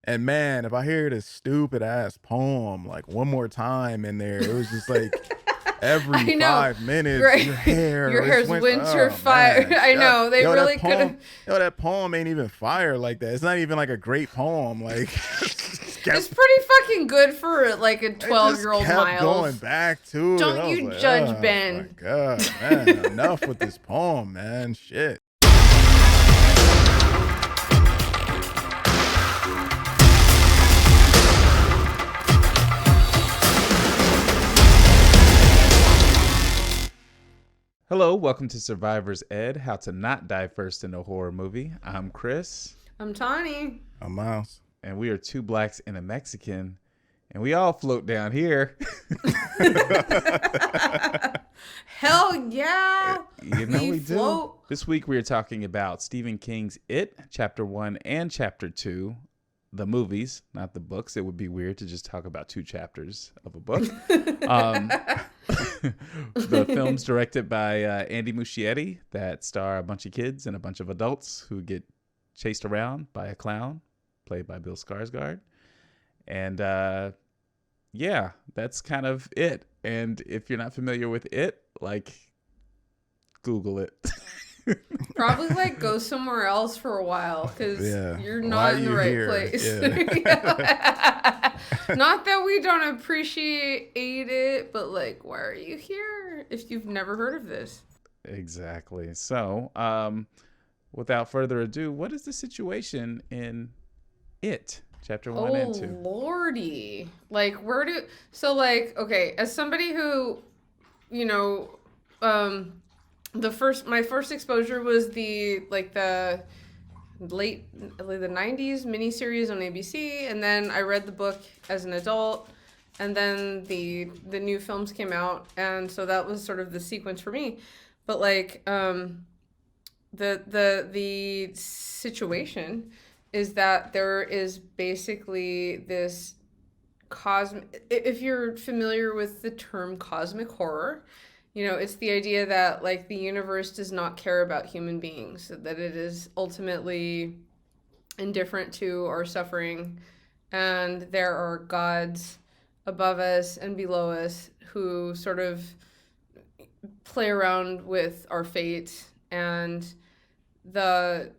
And man, if I hear this stupid ass poem like one more time in there, it was just like every I know, 5 minutes, right? your hair Your is hair's winter. winter Oh fire. man, I shut. know they Yo, that really could poem, have. that poem ain't even fire like that. It's not even like a great poem. Like just It's kept, pretty fucking good for like a it just 12-year-old kept going Miles. back to it. Don't I was you like, judge oh my Ben. god, man, enough with this poem, man. Shit. Hello, welcome to Survivor's Ed, How to Not Die First in a Horror Movie. I'm Chris, I'm Tawny. A mouse. and we are two blacks and a Mexican, and we all float down here. Hell yeah. We do. Float. This week we are talking about Stephen King's It, Chapter 1 and Chapter 2, the movies, not the books. It would be weird to just talk about two chapters of a book. The film's directed by Andy Muschietti that star a bunch of kids and a bunch of adults who get chased around by a clown played by Bill Skarsgård. And yeah, that's kind of it. And if you're not familiar with it, like, Google it. Probably like go somewhere else for a while because Yeah. you're Why not are in the you right here? place. Yeah. Not that we don't appreciate it, but like, why are you here if you've never heard of this? Exactly. So, without further ado, what is the situation in It, Chapter 1 and 2? Lordy. Like, okay, as somebody who, you know, my first exposure was the late the 90s miniseries on ABC, and then I read the book as an adult, and then the new films came out, and so that was sort of the sequence for me. But like the situation is that there is basically this if you're familiar with the term cosmic horror, you know, it's the idea that like the universe does not care about human beings, that it is ultimately indifferent to our suffering, and there are gods above us and below us who sort of play around with our fate. And the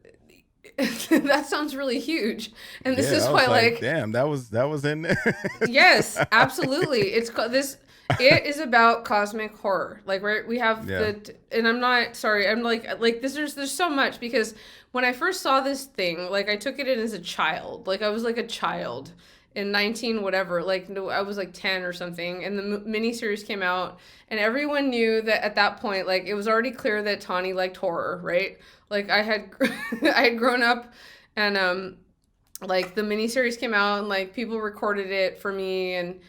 that sounds really huge, and this Yeah, is I why was like damn, that was in there. yes, absolutely. It's this. It is about cosmic horror. Like we have Yeah. and I'm not sorry. I'm like this. There's so much because when I first saw this thing, like I took it in as a child. Like I was like a child in 19 whatever. Like no, I was like 10 or something, and the miniseries came out, and everyone knew that at that point, like it was already clear that Tawny liked horror, right? Like I had I had grown up, and like the miniseries came out, and like people recorded it for me, and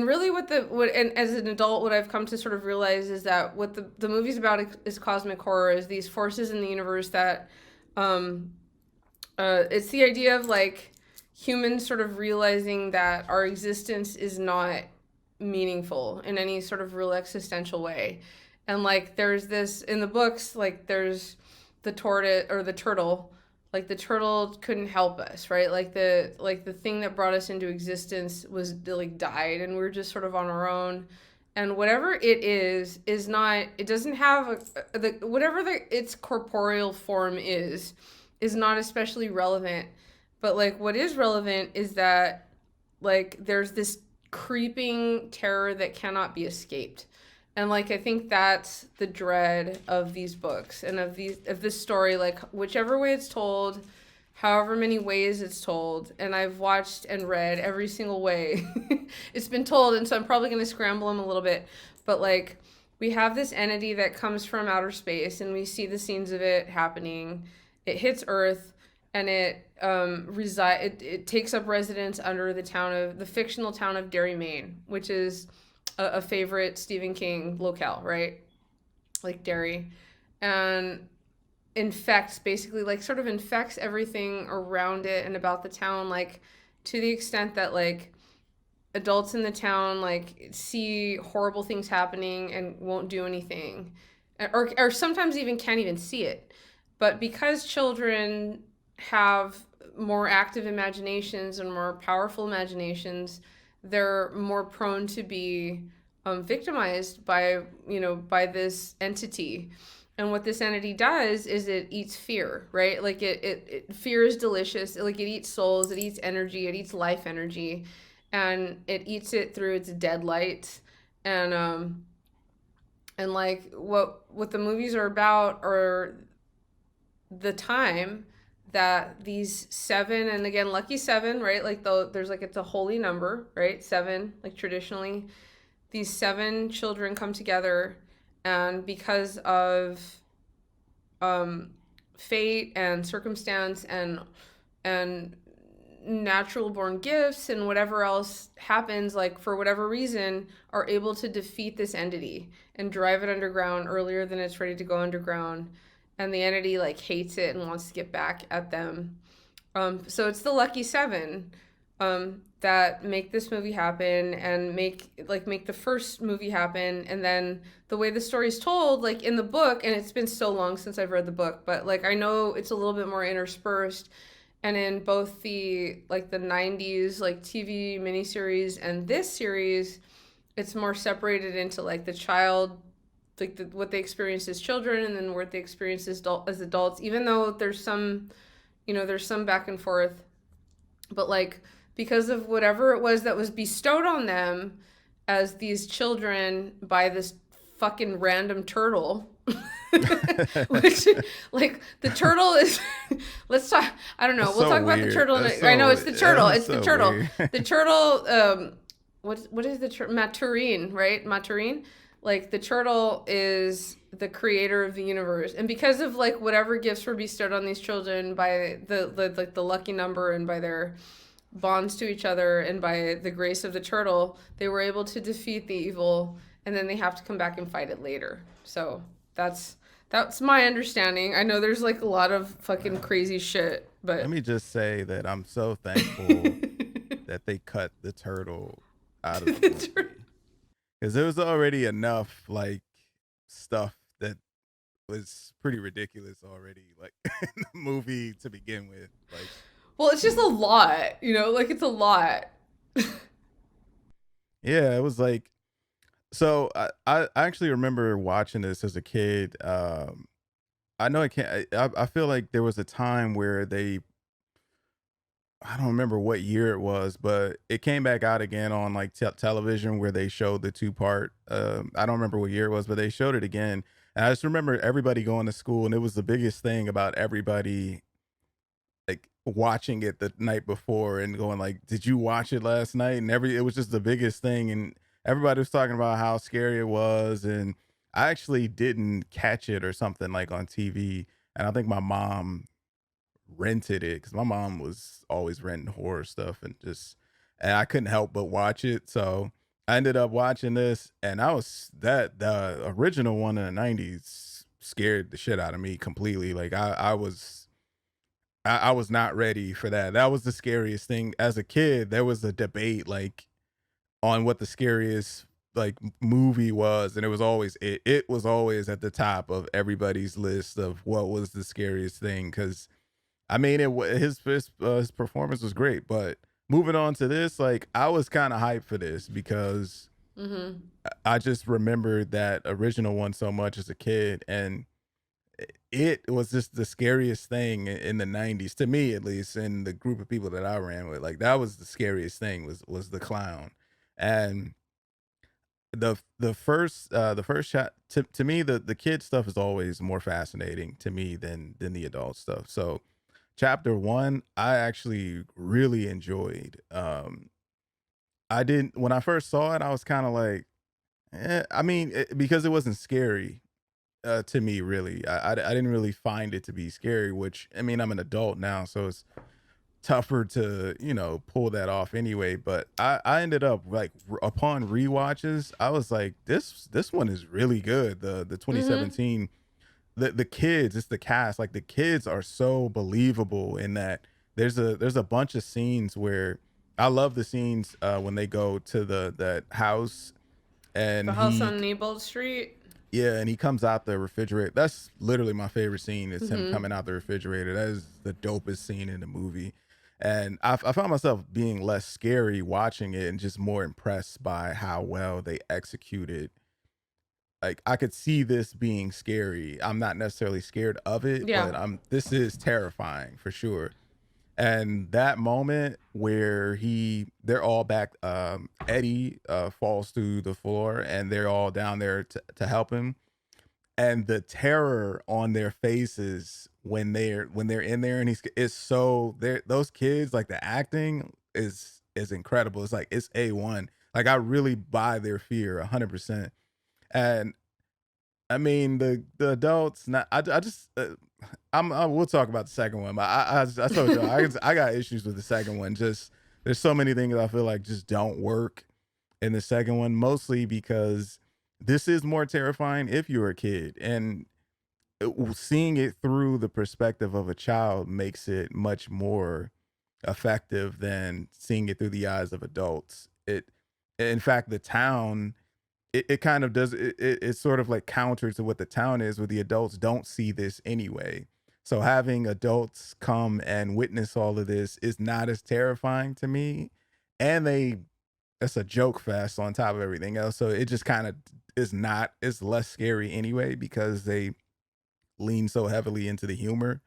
really what and as an adult what I've come to sort of realize is that what the movie's about is cosmic horror, is these forces in the universe that it's the idea of like humans sort of realizing that our existence is not meaningful in any sort of real existential way. And like there's this in the books, like there's the tortoise or the turtle. Like the turtle couldn't help us, right? Like the thing that brought us into existence was like died, and we're just sort of on our own. And whatever it is not. It doesn't have whatever its corporeal form is not especially relevant. But like what is relevant is that like there's this creeping terror that cannot be escaped. And like I think that's the dread of these books and of this story, like whichever way it's told, however many ways it's told, and I've watched and read every single way it's been told, and so I'm probably gonna scramble them a little bit. But like we have this entity that comes from outer space, and we see the scenes of it happening. It hits Earth, and it it takes up residence under the fictional town of Derry, Maine, which is a favorite Stephen King locale, right? Like Derry. And basically like sort of infects everything around it and about the town, like to the extent that like adults in the town like see horrible things happening and won't do anything, or sometimes even can't even see it. But because children have more active imaginations and more powerful imaginations, they're more prone to be victimized by, by this entity. And what this entity does is it eats fear, right? Like fear is delicious. Like it eats souls, it eats energy, it eats life energy, and it eats it through its dead light. And like what the movies are about are the time that these seven, and again, lucky seven, right? Like there's like, it's a holy number, right? Seven, like traditionally, these seven children come together, and because of fate and circumstance and natural born gifts and whatever else happens, like for whatever reason, are able to defeat this entity and drive it underground earlier than it's ready to go underground. And the entity like hates it and wants to get back at them. So it's the lucky seven that make this movie happen, and make the first movie happen. And then the way the story's told, like in the book, and it's been so long since I've read the book, but like I know it's a little bit more interspersed. And in both the 90s like TV miniseries and this series, it's more separated into like the child, like what they experience as children, and then what they experience as adults, even though there's some back and forth. But like, because of whatever it was that was bestowed on them as these children by this fucking random turtle, which, like, the turtle is let's talk, I don't know, we'll talk about the turtle. I know it's the turtle, it's the turtle. The turtle, what is the turtle? Maturine, right? Maturine. Like, the turtle is the creator of the universe, and because of like whatever gifts were bestowed on these children by the lucky number, and by their bonds to each other, and by the grace of the turtle, they were able to defeat the evil, and then they have to come back and fight it later. So that's my understanding. I know there's like a lot of fucking crazy shit, but let me just say that I'm so thankful that they cut the turtle out of the movie. Because there was already enough like stuff that was pretty ridiculous already, like in the movie to begin with. Like, well, it's just a lot, like it's a lot. Yeah, it was like, so I actually remember watching this as a kid. I know I feel like there was a time where I don't remember what year it was, but it came back out again on like television, where they showed the 2-part. I don't remember what year it was, but they showed it again. And I just remember everybody going to school, and it was the biggest thing about everybody like watching it the night before and going like, "Did you watch it last night?" And it was just the biggest thing, and everybody was talking about how scary it was. And I actually didn't catch it or something like on TV, and I think my mom rented it, because my mom was always renting horror stuff, and I couldn't help but watch it. So I ended up watching this, and the original one in the 90s scared the shit out of me completely. Like I was not ready for that. That was the scariest thing. As a kid, there was a debate like on what the scariest like movie was, and it was always it was always at the top of everybody's list of what was the scariest thing. Because I mean, his performance was great, but moving on to this, like I was kind of hyped for this because I just remembered that original one so much as a kid, and it was just the scariest thing in the 90s, to me at least, in the group of people that I ran with. Like, that was the scariest thing, was the clown. And the first shot, to me, the kid stuff is always more fascinating to me than the adult stuff. So chapter 1 I actually really enjoyed. I didn't When I first saw it, I was kind of like, I mean, because it wasn't scary to me, really. I didn't really find it to be scary, which, I mean, I'm an adult now, so it's tougher to, pull that off anyway. But I ended up like, upon rewatches, I was like, this one is really good. The 2017, the kids, it's the cast, like the kids are so believable in that. There's a bunch of scenes where I love the scenes when they go to that house, and The house on Neibold Street. yeah, and he comes out the refrigerator. That's literally my favorite scene, is him coming out the refrigerator. That is the dopest scene in the movie. And I found myself being less scary watching it and just more impressed by how well they executed. Like I could see this being scary. I'm not necessarily scared of it, Yeah. but this is terrifying for sure. And that moment where they're all back, Eddie falls through the floor and they're all down there to help him. And the terror on their faces when they're in there and it's so those kids, like the acting is incredible. It's like it's A1. Like I really buy their fear 100%. And I mean the adults. Not. I just. We'll talk about the second one, but I told you I got issues with the second one. Just there's so many things I feel like just don't work in the second one, mostly because this is more terrifying if you're a kid, and seeing it through the perspective of a child makes it much more effective than seeing it through the eyes of adults. In fact, the town it kind of does it's sort of like counter to what the town is, where the adults don't see this anyway. So having adults come and witness all of this is not as terrifying to me. And it's a joke fest on top of everything else. So it just kind of it's less scary anyway, because they lean so heavily into the humor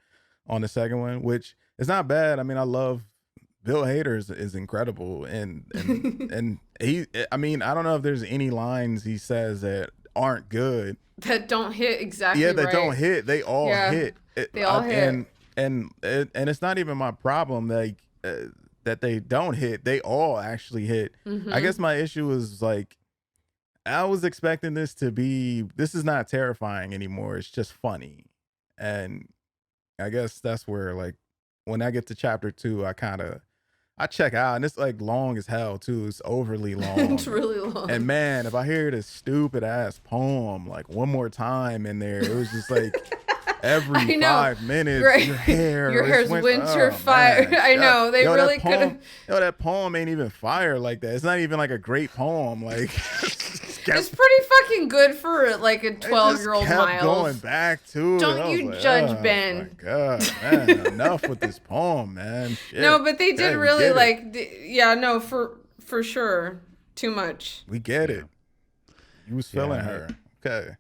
on the second one, which is not bad. I mean, I love Bill Hader is incredible, and he. I mean, I don't know if there's any lines he says that aren't good. That don't hit exactly. Yeah, that right. don't hit. They all hit. They all hit. And it's not even my problem like that they don't hit. They all actually hit. Mm-hmm. I guess my issue is like I was expecting this is not terrifying anymore. It's just funny, and I guess that's where like when I get to chapter 2, I check out, and it's like long as hell too. It's overly long. It's really long. And man, if I hear this stupid ass poem like one more time in there, it was just like every 5 minutes, right. your hair's winter fire. Man. I know they really could have. Yo, that poem ain't even fire like that. It's not even like a great poem. Like it's pretty fucking good for like a 12-year-old Miles. Going back to Don't you judge Ben? My God, man, enough with this poem, man. Shit. No, but they did really like. No, for sure, too much. We get it. You was feeling her. Okay.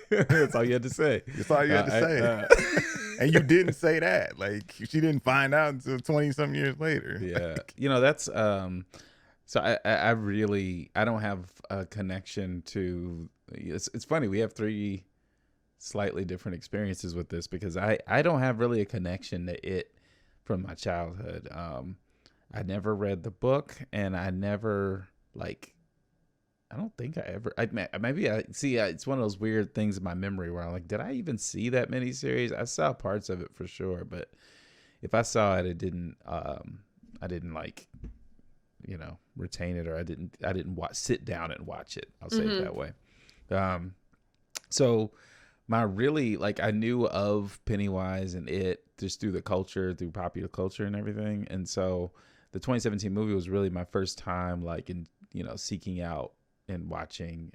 That's all you had to say. That's all you had to say. And you didn't say that. Like she didn't find out until 20-some years later. Yeah. That's so I really don't have a connection to it's funny, we have 3 slightly different experiences with this, because I don't have really a connection to it from my childhood. I never read the book, and I never I don't think I ever. Maybe I see. It's one of those weird things in my memory where I'm like, did I even see that miniseries? I saw parts of it for sure, but if I saw it, it didn't. I didn't retain it, or I didn't sit down and watch it. I'll say it that way. So my really I knew of Pennywise and it just through the culture, through popular culture and everything, and so the 2017 movie was really my first time in seeking out and watching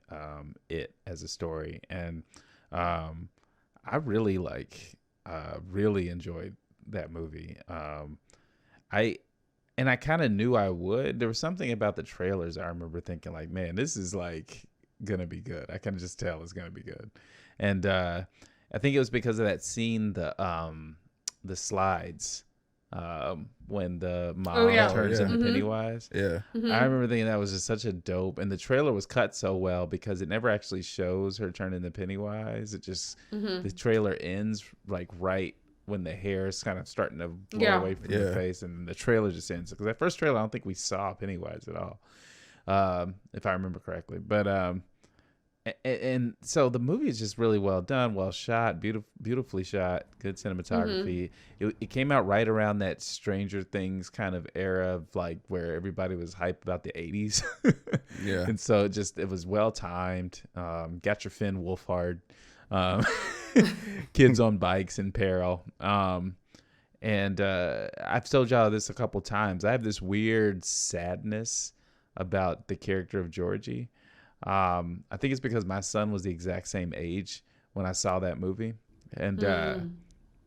it as a story, and I really really enjoyed that movie. I kind of knew I would. There was something about the trailers I remember thinking man, this is gonna be good. I can just tell it's gonna be good, and I think it was because of that scene, the slides. When the mom turns into Pennywise. Yeah. Mm-hmm. I remember thinking that was just such a dope, and the trailer was cut so well because it never actually shows her turn into Pennywise. It just, the trailer ends right when the hair is kind of starting to blow away from the face, and the trailer just ends. Because that first trailer, I don't think we saw Pennywise at all, if I remember correctly. But, and so the movie is just really well done, well shot, beautifully shot, good cinematography. It came out right around that Stranger Things kind of era of where everybody was hyped about the 80s. Yeah. And so it was well timed. Got your Finn Wolfhard, kids on bikes in peril. And I've told y'all this a couple times. I have this weird sadness about the character of Georgie. I think it's because my son was the exact same age when I saw that movie, and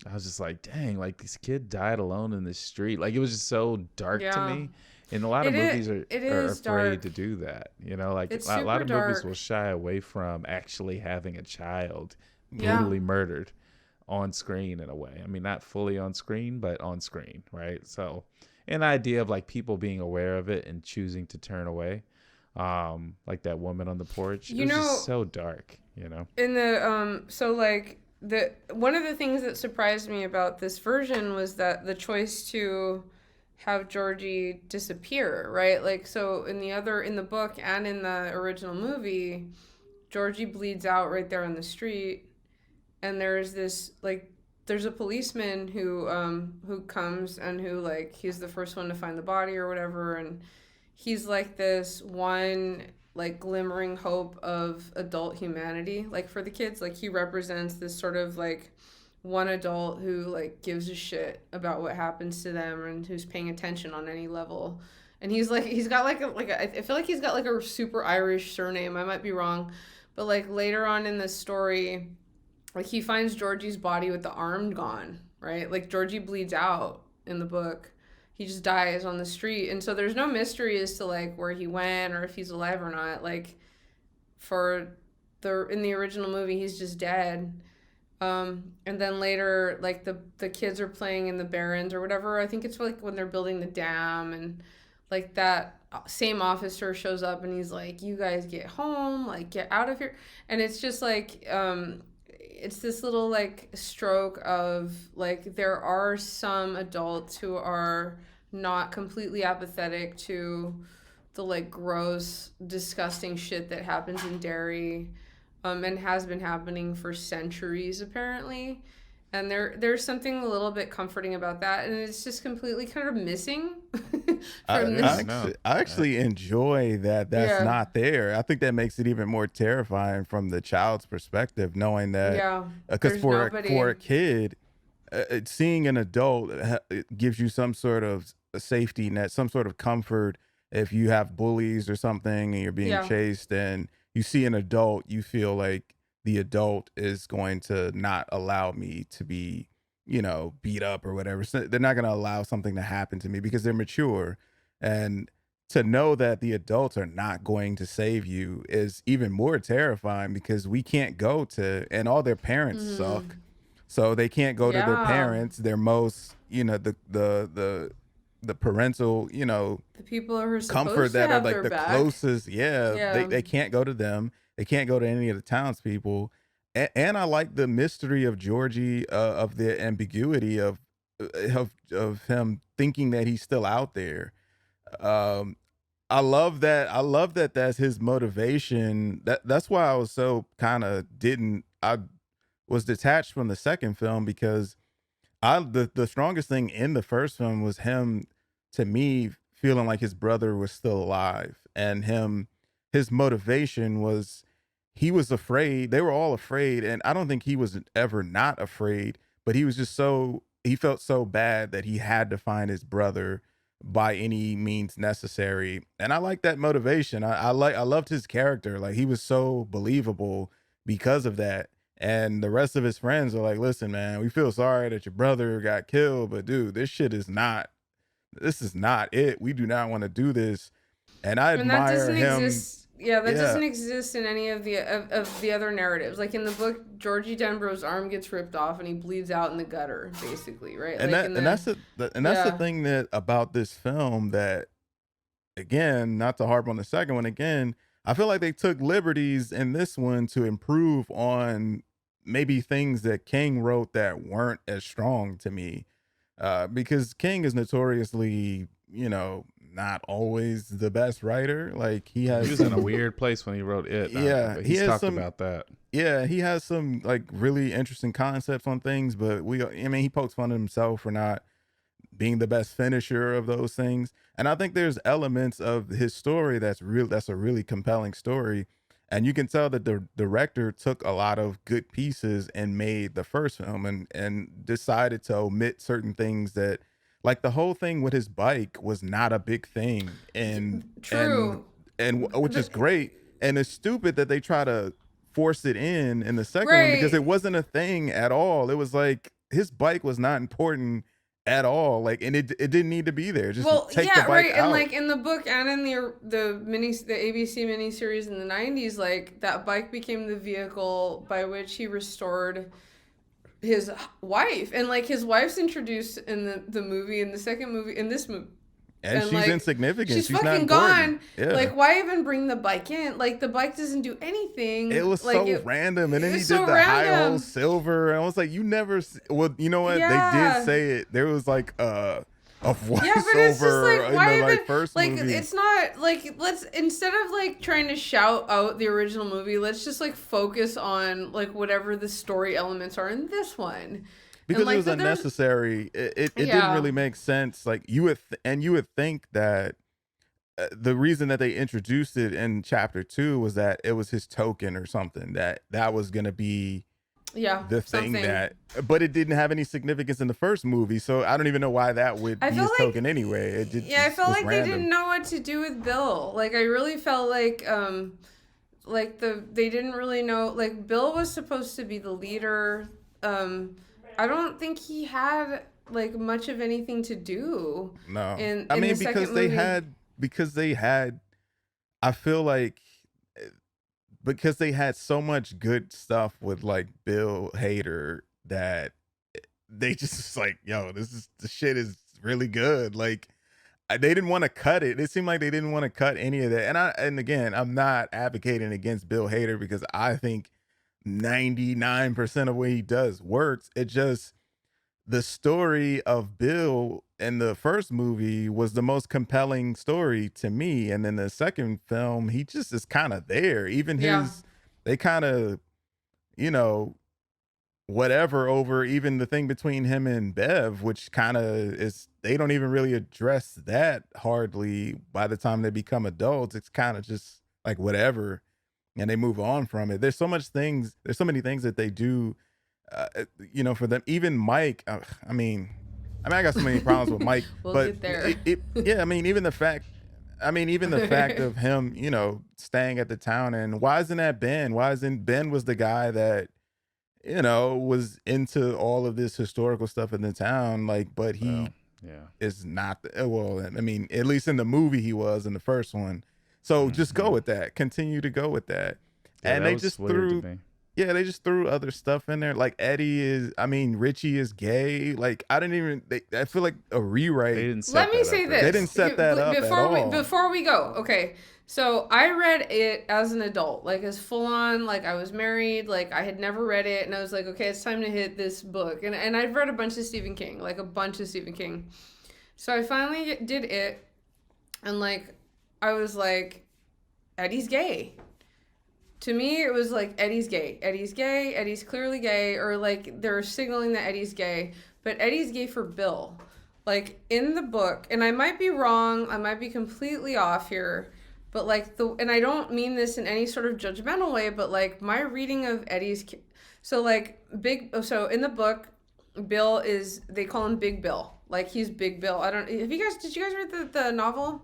I was just like, dang, like this kid died alone in the street. Like it was just so dark to Yeah. me. And a lot of movies It are is afraid dark. to do that. You know, like It's a lot super of movies dark. will shy away from actually having a child Yeah. brutally murdered on screen in a way. I mean, not fully on screen, but on screen, right? So, an idea of like people being aware of it and choosing to turn away, like that woman on the porch. It You was just know, so dark, you know. in the so like the one of the things that surprised me about this version was that the choice to have Georgie disappear, right? Like so in the book and in the original movie, Georgie bleeds out right there on the street, and there's a policeman who comes and who like he's the first one to find the body or whatever, and he's like this one like glimmering hope of adult humanity like for the kids. Like he represents this sort of like one adult who like gives a shit about what happens to them and who's paying attention on any level. And he's got I feel like he's got like a super Irish surname. I might be wrong, but like later on in this story, like he finds Georgie's body with the arm gone, right? Like Georgie bleeds out in the book. He just dies on the street. And so there's no mystery as to like where he went or if he's alive or not. Like for the in the original movie he's just dead. And then later like the kids are playing in the Barrens or whatever. I think it's like when they're building the dam, and like that same officer shows up and he's like, "You guys get home, like get out of here." And it's just like it's this little like stroke of like there are some adults who are not completely apathetic to the like gross disgusting shit that happens in Derry, and has been happening for centuries apparently. And there's something a little bit comforting about that, and it's just completely kind of missing from Yeah, this. no. I actually enjoy that that's Yeah, not there. I think that makes it even more terrifying from the child's perspective, knowing that yeah. because There's for nobody. a kid, seeing an adult it gives you some sort of a safety net, some sort of comfort. If you have bullies or something and you're being Yeah. chased, and you see an adult, you feel like the adult is going to not allow me to be, beat up or whatever. So they're not going to allow something to happen to me because they're mature. And to know that the adults are not going to save you is even more terrifying because we can't go to, and all their parents suck. Mm, So they can't go to their yeah. parents, their most, the parental, The people who are comfort supposed to that are have like their the back. closest. Yeah, they Yeah. they can't go to them. They can't go to any of the townspeople. And I like the mystery of Georgie, of the ambiguity of him thinking that he's still out there. Um, I love that. I love that. That's his motivation. That's why I was so kind of didn't. I was detached from the second film because the strongest thing in the first film was him, to me, feeling like his brother was still alive, and his motivation was he was afraid. They were all afraid, and I don't think he was ever not afraid, but he was just so he felt so bad that he had to find his brother by any means necessary. And I like that motivation. I loved his character. Like he was so believable because of that. And the rest of his friends are like, listen, man, we feel sorry that your brother got killed, but dude, this is not it. We do not want to do this. And I And that admire doesn't him. exist. Yeah, that Yeah. doesn't exist in any of the other narratives. Like in the book, Georgie Denbrough's arm gets ripped off and he bleeds out in the gutter, basically, right? And Like in the that's the yeah. thing that about this film that, again, not to harp on the second one again, I feel like they took liberties in this one to improve on maybe things that King wrote that weren't as strong to me. Because King is notoriously, not always the best writer. Like he Yeah, he has was in a some, weird place when he wrote it. yeah, But he he's has talked some, about that. yeah, he has some like really interesting concepts on things. But I mean, he pokes fun at himself for not being the best finisher of those things. And I think there's elements of his story that's a really compelling story. And you can tell that the director took a lot of good pieces and made the first film and decided to omit certain things that, like the whole thing with his bike was not a big thing. And True. which is The, great. And it's stupid that they try to force it in the second one because right. it wasn't a thing at all. It was like his bike was not important at all. Like, and it didn't need to be there. Just Well, take the yeah, bike right. out. And like in the book and in the ABC miniseries in the 90s, like that bike became the vehicle by which he restored his wife. And like his wife's introduced in the movie, in the second movie, in this movie. And she's like, insignificant. She's She's not fucking important. gone. Yeah. Like, why even bring the bike in? Like, the bike doesn't do anything. It was like, so random. And then he did so the high hole random. silver. And I was like, you never. Well, you know what? Yeah. They did say it. There was like a voiceover Yeah, but it's just like, why in the even, like first like, movie. it's not like, let's, instead of like trying to shout out the original movie, let's just like focus on like whatever the story elements are in this one. Because like, it was unnecessary. It didn't really make sense. Like you would think that the reason that they introduced it in chapter 2 was that it was his token or something, that was going to be the thing that, but it didn't have any significance in the first movie. So I don't even know why that would be his token anyway. It did. Yeah, I felt like random. they didn't know what to do with Bill. Like I really felt like they didn't really know, like Bill was supposed to be the leader. I don't think he had like much of anything to do. No. In I mean, the second movie. because they had, I feel like, because they had so much good stuff with like Bill Hader that they just like, yo, the shit is really good. Like they didn't want to cut it. It seemed like they didn't want to cut any of that. And again, I'm not advocating against Bill Hader because I think 99% of what he does works. It just, the story of Bill in the first movie was the most compelling story to me. And then the second film, he just is kind of there. Even they kind of, you know, whatever over even the thing between him and Bev, which kind of is, they don't even really address that hardly by the time they become adults. It's kind of just like whatever. And they move on from it. There's so many things that they do, you know, for them. Even Mike, I mean, I got so many problems with Mike. We'll but get there. Yeah, I mean, even the fact of him, you know, staying at the town, and why isn't that Ben? Why isn't Ben was the guy that, you know, was into all of this historical stuff in the town, like, but he is not. Well, I mean, at least in the movie he was in the first one. So just go with that. Continue to go with that. Yeah, and that they was just weird to me. they just threw other stuff in there. Like Richie is gay. Like I feel like a rewrite. They didn't set Let me that say up, this. They didn't set that up at all. Before we go, okay. So I read it as an adult, like as full on, like I was married, like I had never read it, and I was like, okay, it's time to hit this book. And I've read a bunch of Stephen King, like a bunch of Stephen King. So I finally did it, and like I was like, Eddie's gay. To me, it was like Eddie's gay. Eddie's gay. Eddie's clearly gay, or like they're signaling that Eddie's gay, but Eddie's gay for Bill. Like in the book, and I might be wrong, I might be completely off here, but like and I don't mean this in any sort of judgmental way, but like my reading of Eddie's, so in the book, Bill is, they call him Big Bill. Like he's Big Bill. Did you guys read the novel?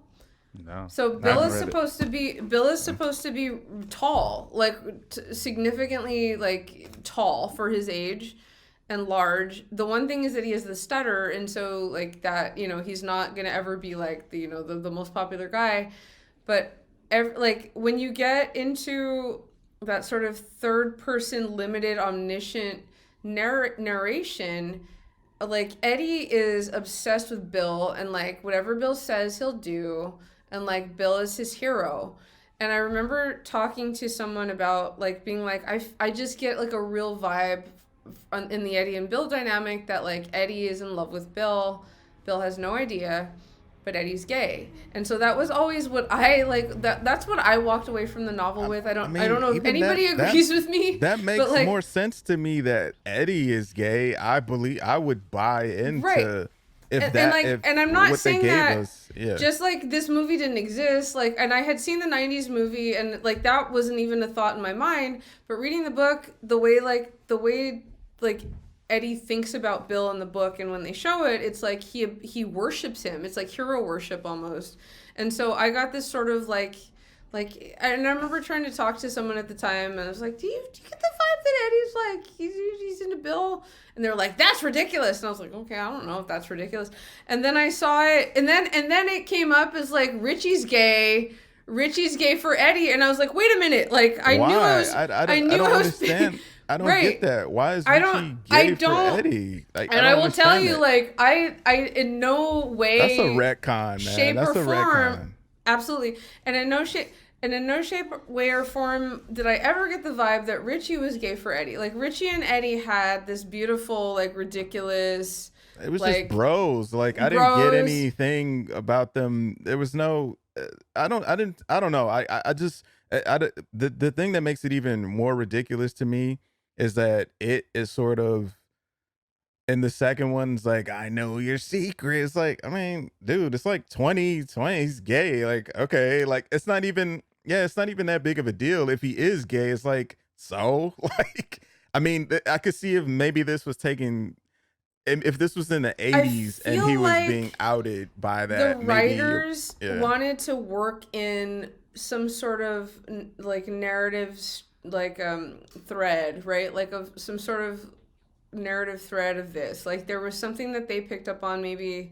No. So Bill is supposed to be tall, like significantly like tall for his age and large. The one thing is that he has the stutter, and so like that, you know, he's not going to ever be like the, you know, the most popular guy. But like when you get into that sort of third person limited omniscient narration, like Eddie is obsessed with Bill, and like whatever Bill says he'll do, and like Bill is his hero. And I remember talking to someone about like being like, I just get like a real vibe in the Eddie and Bill dynamic that like Eddie is in love with Bill has no idea, but Eddie's gay. And so that was always what I like, that's what I walked away from the novel with. I don't know if anybody agrees with me. That makes like, more sense to me that Eddie is gay. I believe I would buy into and I'm not saying that yeah. Just like this movie didn't exist, like, and I had seen the 90s movie, and like that wasn't even a thought in my mind, but reading the book, the way Eddie thinks about Bill in the book, and when they show it, it's like he worships him. It's like hero worship almost. And so I got this sort of like Like, and I remember trying to talk to someone at the time, and I was like, do you get the vibe that Eddie's like, he's into Bill? And they were like, that's ridiculous. And I was like, okay, I don't know if that's ridiculous. And then I saw it, and then it came up as like, Richie's gay for Eddie. And I was like, wait a minute. Like, I knew I was, I knew don't I was understand. I don't right. get that. Why is I Richie don't- gay I for don't- Eddie? Like, And I I don't will tell understand you, that. like, I in no way, That's a retcon, man. shape, That's or a form, retcon. absolutely, and in no shape, way, or form did I ever get the vibe that Richie was gay for Eddie. Like, Richie and Eddie had this beautiful, like, ridiculous. It was like, just bros. Like, I didn't get anything about them. There was no. I don't know. I just. The thing that makes it even more ridiculous to me is that it is sort of. And the second one's like, I know your secret. It's like, I mean, dude, it's like 2020. He's gay. Like, okay, like it's not even that big of a deal. If he is gay, it's like, so like, I mean, I could see if maybe this was taken, if this was in the 80s and he was like being outed by the that. writers yeah. wanted to work in some sort of like narrative, like thread, right? Like of some sort of narrative thread of this. Like there was something that they picked up on, maybe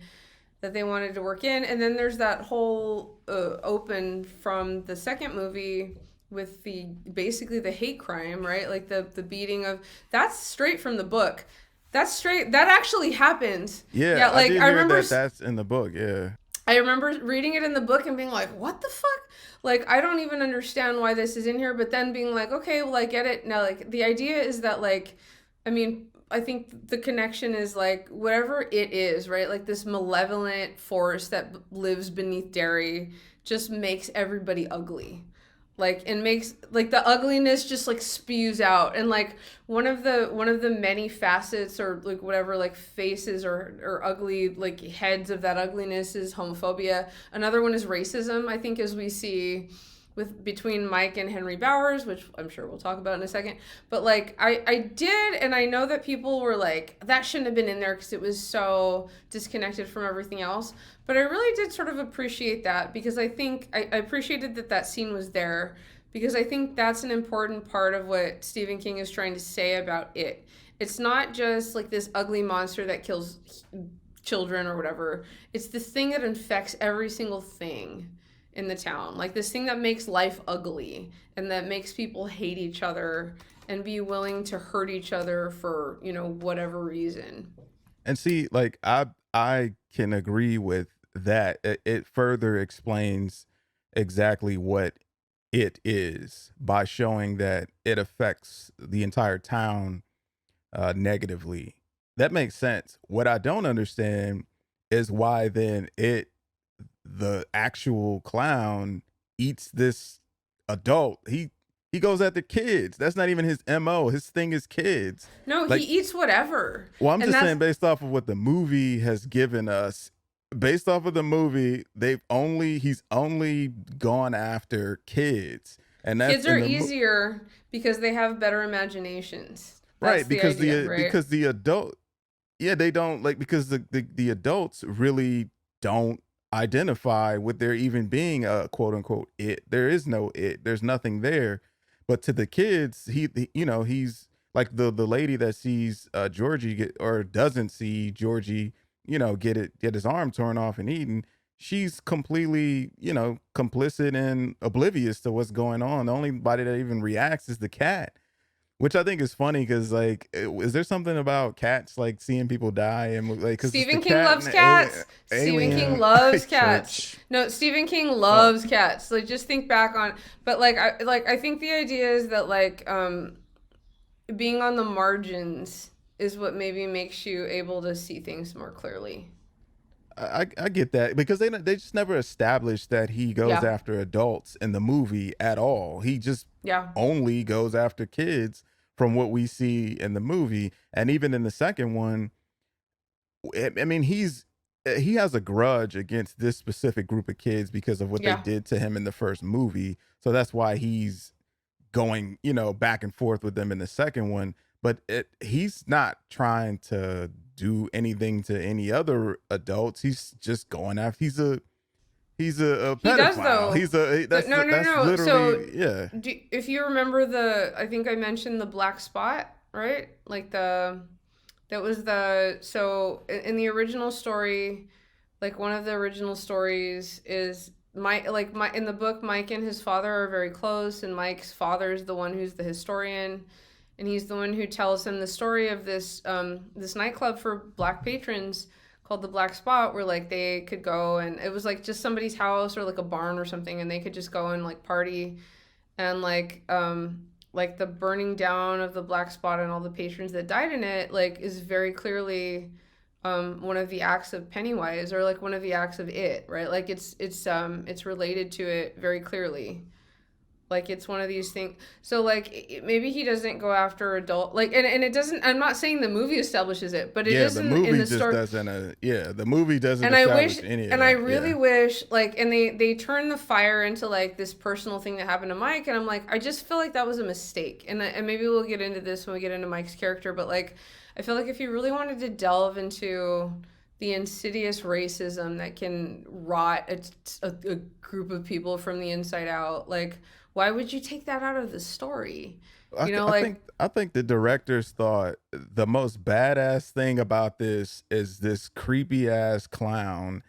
that they wanted to work in, and then there's that whole open from the second movie with the basically the hate crime, right? Like the beating of, that's straight from the book. That's straight. That actually happened. Yeah, like I remember that's in the book. Yeah. I remember reading it in the book and being like, what the fuck? Like, I don't even understand why this is in here. But then being like, okay, well, I get it. Now, like, the idea is that, like, I mean, I think the connection is, like, whatever it is, right? Like, this malevolent force that lives beneath Derry just makes everybody ugly. Like, and makes, like, the ugliness just, like, spews out. And, like, one of the many facets, or, like, whatever, like, faces or ugly, like, heads of that ugliness is homophobia. Another one is racism, I think, as we see between Mike and Henry Bowers, which I'm sure we'll talk about in a second. But, like, I did, and I know that people were like, that shouldn't have been in there because it was so disconnected from everything else. But I really did sort of appreciate that, because I think I appreciated that scene was there, because I think that's an important part of what Stephen King is trying to say about it. It's not just like this ugly monster that kills children or whatever. It's this thing that infects every single thing in the town. Like this thing that makes life ugly and that makes people hate each other and be willing to hurt each other for, whatever reason. And see, like I can agree with that. It further explains exactly what it is by showing that it affects the entire town negatively. That makes sense. What I don't understand is why then the actual clown eats this adult. He goes after kids. That's not even his MO. His thing is kids. No, like, he eats whatever. Well, I'm just saying, based off of what the movie has given us, based off of the movie, he's only gone after kids. And that's, kids are easier because they have better imaginations. That's right, because because the adult, yeah, they don't, like, because the adults really don't identify with there even being a quote unquote it. There is no it. There's nothing there. But to the kids, he's like the lady that sees Georgie or doesn't see Georgie, get his arm torn off and eaten. She's completely, complicit and oblivious to what's going on. The only body that even reacts is the cat. Which I think is funny because, like, is there something about cats, like, seeing people die? And, like, cause Stephen King loves cats. Stephen King loves cats. No, Stephen King loves cats. Like, just think back on, but, I think the idea is that, like, being on the margins is what maybe makes you able to see things more clearly. I get that, because they just never established that he goes after adults in the movie at all. He just only goes after kids from what we see in the movie. And even in the second one, I mean, he has a grudge against this specific group of kids because of what they did to him in the first movie. So that's why he's going, back and forth with them in the second one. But he's not trying to do anything to any other adults. He's just going after. He's a He does pedophile. though. He's a No, no, that's no. So, literally yeah. if you remember I think I mentioned the black spot, right? Like that was the so in the original story, like one of the original stories is Mike in the book. Mike and his father are very close, and Mike's father is the one who's the historian, and he's the one who tells him the story of this nightclub for black patrons called the Black Spot, where like they could go, and it was like just somebody's house or like a barn or something, and they could just go and like party, and like the burning down of the Black Spot and all the patrons that died in it like is very clearly one of the acts of Pennywise, or like one of the acts of it, right? Like it's related to it very clearly. Like it's one of these things. So like maybe he doesn't go after adult, like, and it doesn't. I'm not saying the movie establishes it, but it Yeah, is the in movie the just story. doesn't the movie doesn't And I establish wish, any of and that. I really Yeah. wish, like, and they turn the fire into like this personal thing that happened to Mike, and I'm like, I just feel like that was a mistake, and maybe we'll get into this when we get into Mike's character, but like, I feel like if you really wanted to delve into the insidious racism that can rot a group of people from the inside out, like, why would you take that out of the story? You know, like, I think the directors thought the most badass thing about this is this creepy ass clown,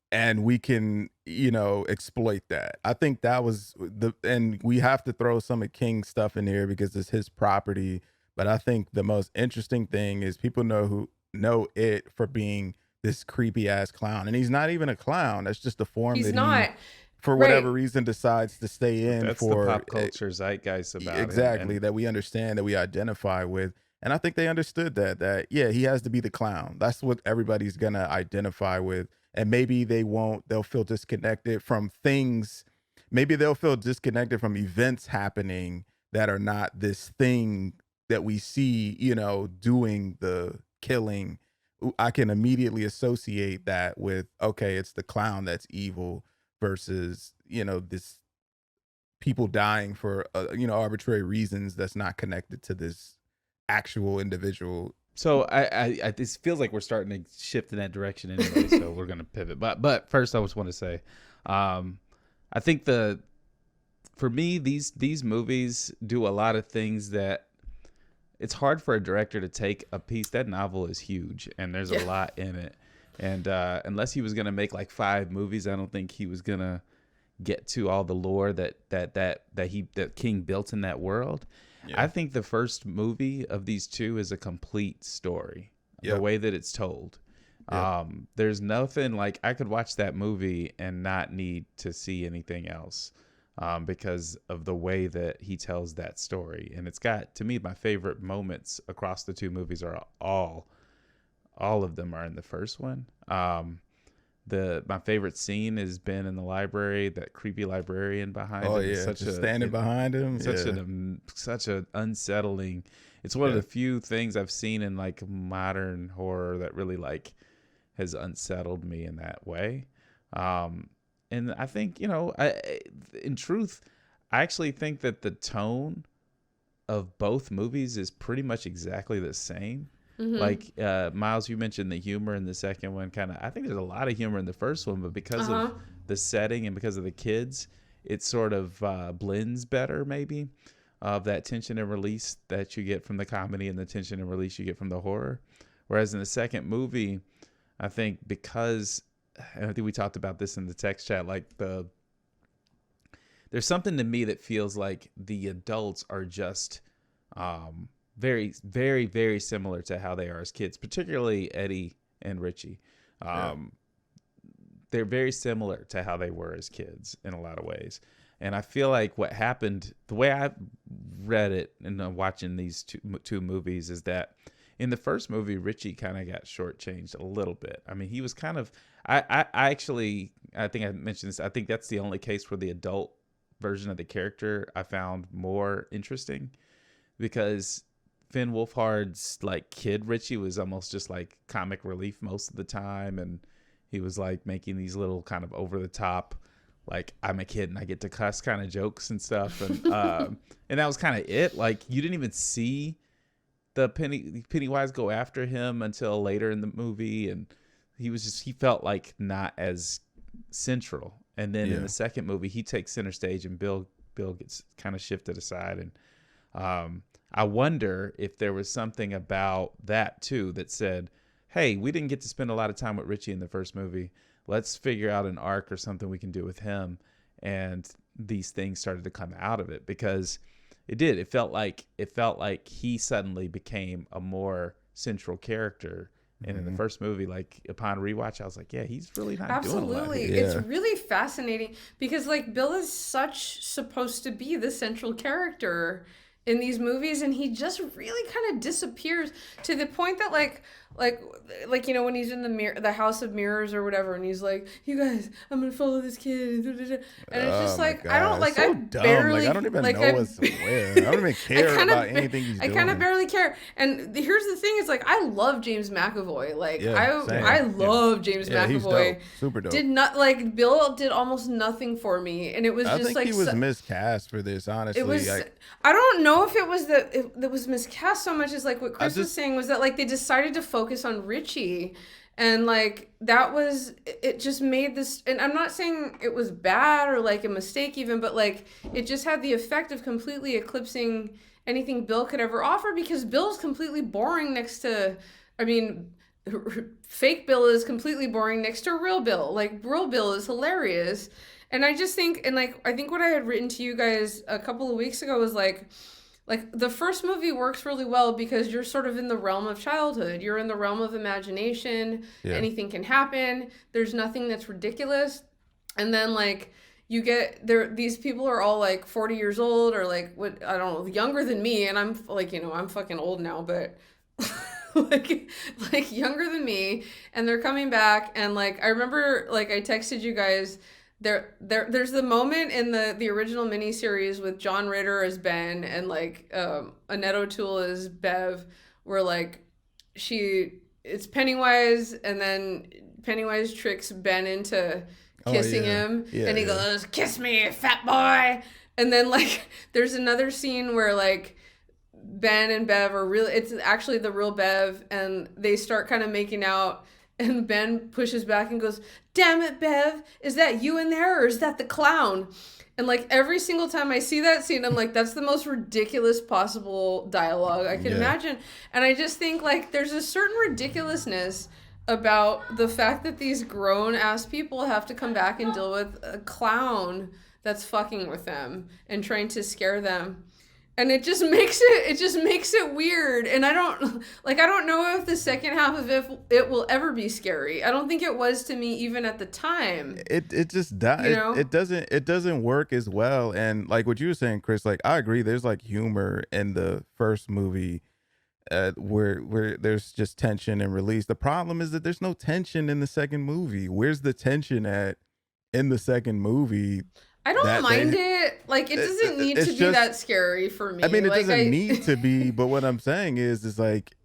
and we can, exploit that. I think that was and we have to throw some of King's stuff in here because it's his property. But I think the most interesting thing is people know it for being this creepy ass clown, and he's not even a clown. That's just a form he's that not for right. whatever reason decides to stay in That's for the pop culture zeitgeist about him. exactly And that we understand, that we identify with. And I think they understood that yeah, he has to be the clown. That's what everybody's gonna identify with. And maybe they'll feel disconnected from things. Maybe they'll feel disconnected from events happening that are not this thing that we see, doing the killing. I can immediately associate that with, okay, it's the clown that's evil versus, this people dying for arbitrary reasons that's not connected to this actual individual. so I this feels like we're starting to shift in that direction anyway, so we're gonna pivot. But first, I just want to say, I think for me these movies do a lot of things that it's hard for a director to take a piece. That novel is huge, and there's a lot in it. And unless he was gonna make like 5 movies, I don't think he was gonna get to all the lore that King built in that world. Yeah. I think the first movie of these 2 is a complete story. Yep. The way that it's told. Yep. There's nothing like I could watch that movie and not need to see anything else. Because of the way that he tells that story. And it's got, to me, my favorite moments across the 2 movies are all of them are in the first one. My favorite scene has been in the library, that creepy librarian behind him. Oh yeah, just standing behind him. Such an unsettling. It's one of the few things I've seen in like modern horror that really like has unsettled me in that way. And I think, in truth, I actually think that the tone of both movies is pretty much exactly the same. Mm-hmm. Like, Miles, you mentioned the humor in the second one. I think there's a lot of humor in the first one, but because of the setting and because of the kids, it sort of blends better, maybe, of that tension and release that you get from the comedy and the tension and release you get from the horror. Whereas in the second movie, I think because... and I think we talked about this in the text chat, like there's something to me that feels like the adults are just very, very, very similar to how they are as kids, particularly Eddie and Richie. They're very similar to how they were as kids in a lot of ways. And I feel like what happened, the way I've read it and watching these two movies, is that in the first movie, Richie kind of got shortchanged a little bit. I mean, he was kind of, I think I mentioned this. I think that's the only case where the adult version of the character I found more interesting, because Finn Wolfhard's like kid Richie was almost just like comic relief most of the time. And he was like making these little kind of over the top, like, I'm a kid and I get to cuss kind of jokes and stuff. And, and that was kind of it. Like, you didn't even see the Pennywise go after him until later in the movie, and he felt like not as central. And then in Yeah. the second movie, he takes center stage, and Bill gets kind of shifted aside. And I wonder if there was something about that too that said, hey, we didn't get to spend a lot of time with Richie in the first movie. Let's figure out an arc or something we can do with him. And these things started to come out of it, because it did. It felt like he suddenly became a more central character. And in the first movie, like upon rewatch, I was like, yeah, he's really not doing a lot Absolutely. here. It's really fascinating because like Bill is supposed to be the central character in these movies, and he just really kind of disappears to the point that like you know, when he's in the house of mirrors or whatever, and he's like, you guys, I'm gonna follow this kid, and it's just like, I don't like, so I dumb. barely Like, I don't even like, know what's where. I don't even care about anything he's I doing. kind of barely care. And here's the thing: it's like I love James McAvoy. Like Yeah, same. I love James Yeah, he's McAvoy. dope. Super dope. Did not like Bill did almost nothing for me, and it was I just think like he was miscast for this. Honestly, it was. like, I don't know if it was that was miscast so much as like what Chris was just- saying was that like they decided to focus on Richie, and like that was it just made this. And I'm not saying it was bad or like a mistake even, but like it just had the effect of completely eclipsing anything Bill could ever offer, because Bill's completely boring next to, I mean, fake Bill is completely boring next to real Bill. Like real Bill is hilarious. And I just think, and like, I think what I had written to you guys a couple of weeks ago was like the first movie works really well because you're sort of in the realm of childhood. You're in the realm of imagination. Yeah. Anything can happen. There's nothing that's ridiculous. And then like you get there, these people are all like 40 years old or like what, I don't know, younger than me. And I'm like, you know, I'm fucking old now, but like younger than me. And they're coming back. And like, I remember like I texted you guys, there's the moment in the original miniseries with John Ritter as Ben and like Annette O'Toole as Bev, where like it's Pennywise, and then Pennywise tricks Ben into kissing him, and he goes, "Kiss me, fat boy." And then like there's another scene where like Ben and Bev are really, it's actually the real Bev, and they start kind of making out. And Ben pushes back and goes, "Damn it, Bev, is that you in there or is that the clown?" And like every single time I see that scene, I'm like, that's the most ridiculous possible dialogue I can imagine. And I just think like there's a certain ridiculousness about the fact that these grown ass people have to come back and deal with a clown that's fucking with them and trying to scare them. And it just makes it weird. And I don't know if the second half of it will ever be scary. I don't think it was to me even at the time. It just dies. You know? It doesn't work as well. And like what you were saying, Chris, like I agree. There's like humor in the first movie, where there's just tension and release. The problem is that there's no tension in the second movie. Where's the tension at in the second movie? I don't mind it. Like, it doesn't need to be that scary for me. I mean, it like, doesn't need to be, but what I'm saying is like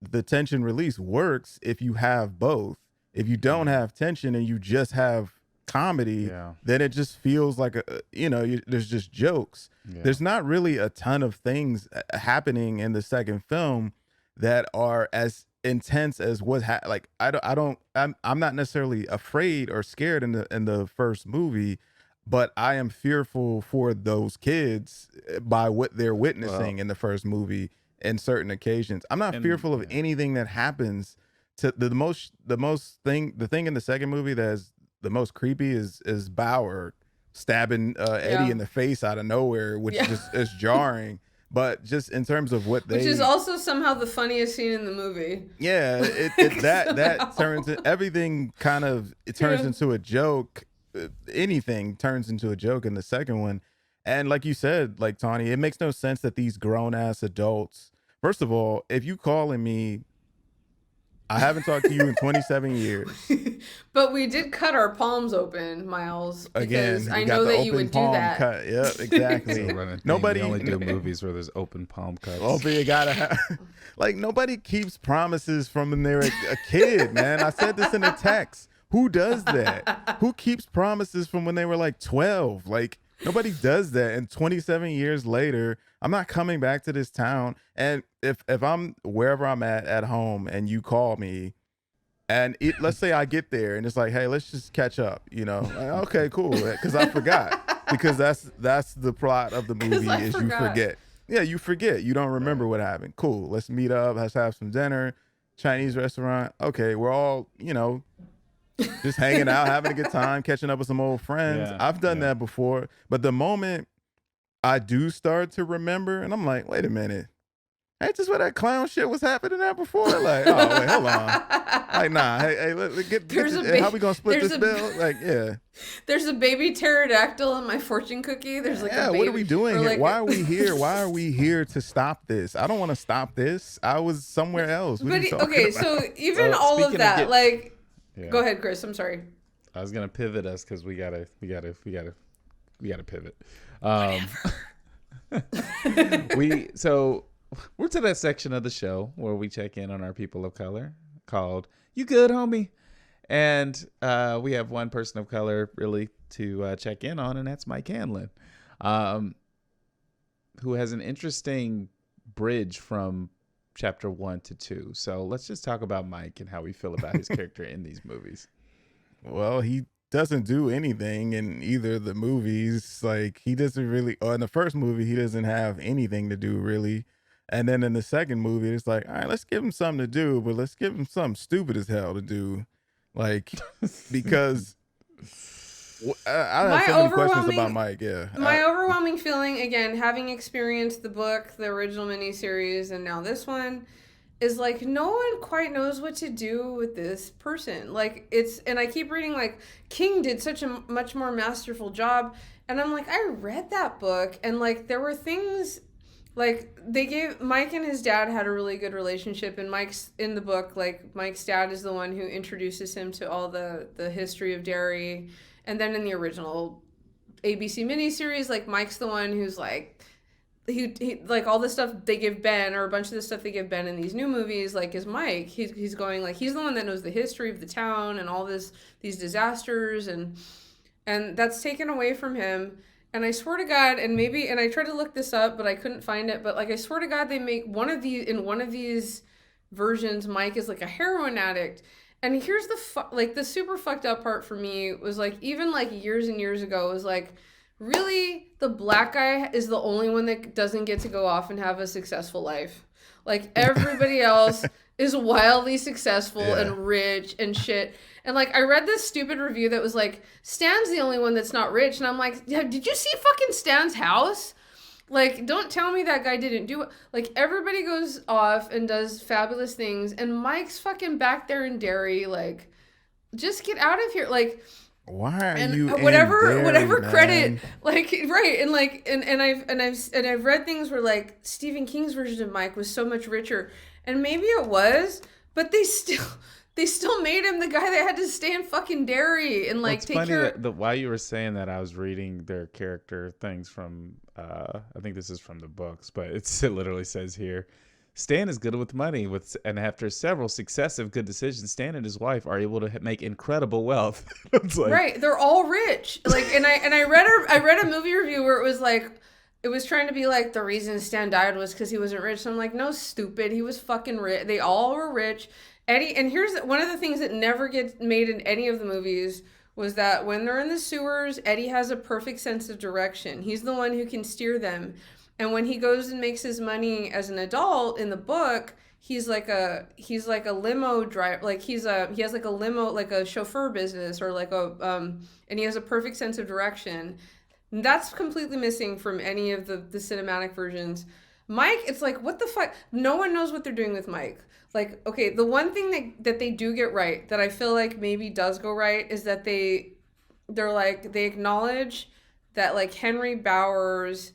the tension release works if you have both. If you don't have tension and you just have comedy, then it just feels like there's just jokes. There's not really a ton of things happening in the second film that are as intense as what like I'm not necessarily afraid or scared in the first movie. But I am fearful for those kids by what they're witnessing in the first movie in certain occasions. I'm not fearful of anything that happens. To the thing in the second movie that's the most creepy is Bauer stabbing Eddie in the face out of nowhere, which is jarring. But just in terms of which is also somehow the funniest scene in the movie. Yeah, that turns everything kind of turns into a joke. Anything turns into a joke in the second one. And like you said, like Tawny, it makes no sense that these grown-ass adults, first of all, if you calling me, I haven't talked to you in 27 years. But we did cut our palms open, Miles, because Again, I know that you would do that. Cut. Yep, exactly. Nobody only do movies where there's open palm cuts. Oh, but you gotta have, like, nobody keeps promises from when they're a kid, man. I said this in a text. Who does that? Who keeps promises from when they were like 12? Like, nobody does that. And 27 years later, I'm not coming back to this town. And if I'm wherever I'm at home and you call me, And let's say I get there and it's like, hey, let's just catch up, you know? Like, okay, cool, because I forgot. Because that's the plot of the movie is you forget. Yeah, you forget. You don't remember what happened. Cool. Let's meet up. Let's have some dinner. Chinese restaurant. Okay, we're all, you know, just hanging out, having a good time, catching up with some old friends. Yeah, I've done that before. But the moment I do start to remember, and I'm like, wait a minute. Ain't this where that clown shit was happening at before? Like, oh, wait, hold on. Like, nah, hey, let's get this, how we gonna split this bill? Like, yeah. There's a baby pterodactyl in my fortune cookie. There's like a baby. What are we doing here? Like, why are we here? Why are we here to stop this? I don't want to stop this. I was somewhere else. What are you talking about? So even all of that, go ahead, Chris. I'm sorry. I was gonna pivot us because we gotta pivot. We're to that section of the show where we check in on our people of color called "You Good, Homie," and we have one person of color really to check in on, and that's Mike Hanlon, who has an interesting bridge from chapter 1 to 2. So let's just talk about Mike and how we feel about his character in these movies. Well, he doesn't do anything in either of the movies. Like, he doesn't really, or in the first movie, he doesn't have anything to do really. And then in the second movie, it's like, all right, let's give him something to do, but let's give him something stupid as hell to do. Like, because I have so many questions about Mike. Yeah. My overwhelming feeling, again, having experienced the book, the original miniseries, and now this one, is like, no one quite knows what to do with this person. Like, and I keep reading, like, King did such a much more masterful job. And I'm like, I read that book, and like, there were things. Like, Mike and his dad had a really good relationship, and Mike's in the book, like, Mike's dad is the one who introduces him to all the history of Derry. And then in the original ABC miniseries, like, Mike's the one who's like, he like, all the stuff they give Ben, or a bunch of the stuff they give Ben in these new movies, like, is Mike. He's going, like, he's the one that knows the history of the town and all these disasters, and that's taken away from him. And I swear to God, and I tried to look this up, but I couldn't find it. But like, I swear to God, they make one of these versions, Mike is like a heroin addict. And here's the super fucked up part for me was, like, even like years and years ago, was like, really, the black guy is the only one that doesn't get to go off and have a successful life. Like, everybody else is wildly successful and rich and shit. And like, I read this stupid review that was like, Stan's the only one that's not rich. And I'm like, yeah, did you see fucking Stan's house? Like, don't tell me that guy didn't do it. Like, everybody goes off and does fabulous things, and Mike's fucking back there in Derry. Like, just get out of here. Like, why are you whatever in Derry, credit, man? like, right? And like, and I've read things where, like, Stephen King's version of Mike was so much richer, and maybe it was, but they still made him the guy that had to stay in fucking Derry and like take care. While you were saying that, I was reading their character things from. I think this is from the books, but it literally says here, Stan is good with money, and after several successive good decisions, Stan and his wife are able to make incredible wealth. It's like, right, they're all rich. Like, and I read a movie review where it was like, it was trying to be like, the reason Stan died was because he wasn't rich. So I'm like, no, stupid, he was fucking rich. They all were rich. Eddie, and here's one of the things that never gets made in any of the movies, was that when they're in the sewers, Eddie has a perfect sense of direction. He's the one who can steer them. And when he goes and makes his money as an adult in the book, he's like a limo driver. Like, he has like a limo, like a chauffeur business, or like and he has a perfect sense of direction. And that's completely missing from any of the cinematic versions. Mike, it's like, what the fuck? No one knows what they're doing with Mike. Like, okay, the one thing that they do get right, that I feel like maybe does go right, is that they acknowledge that, like, Henry Bowers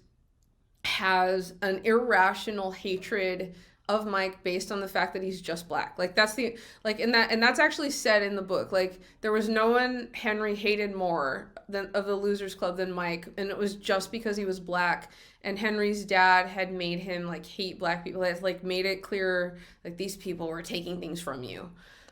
has an irrational hatred of Mike based on the fact that he's just black. Like, that's and that's actually said in the book. Like, there was no one Henry hated more of the Losers Club than Mike, and it was just because he was black. And Henry's dad had made him, like, hate black people. Had, like, made it clear, like, these people were taking things from you.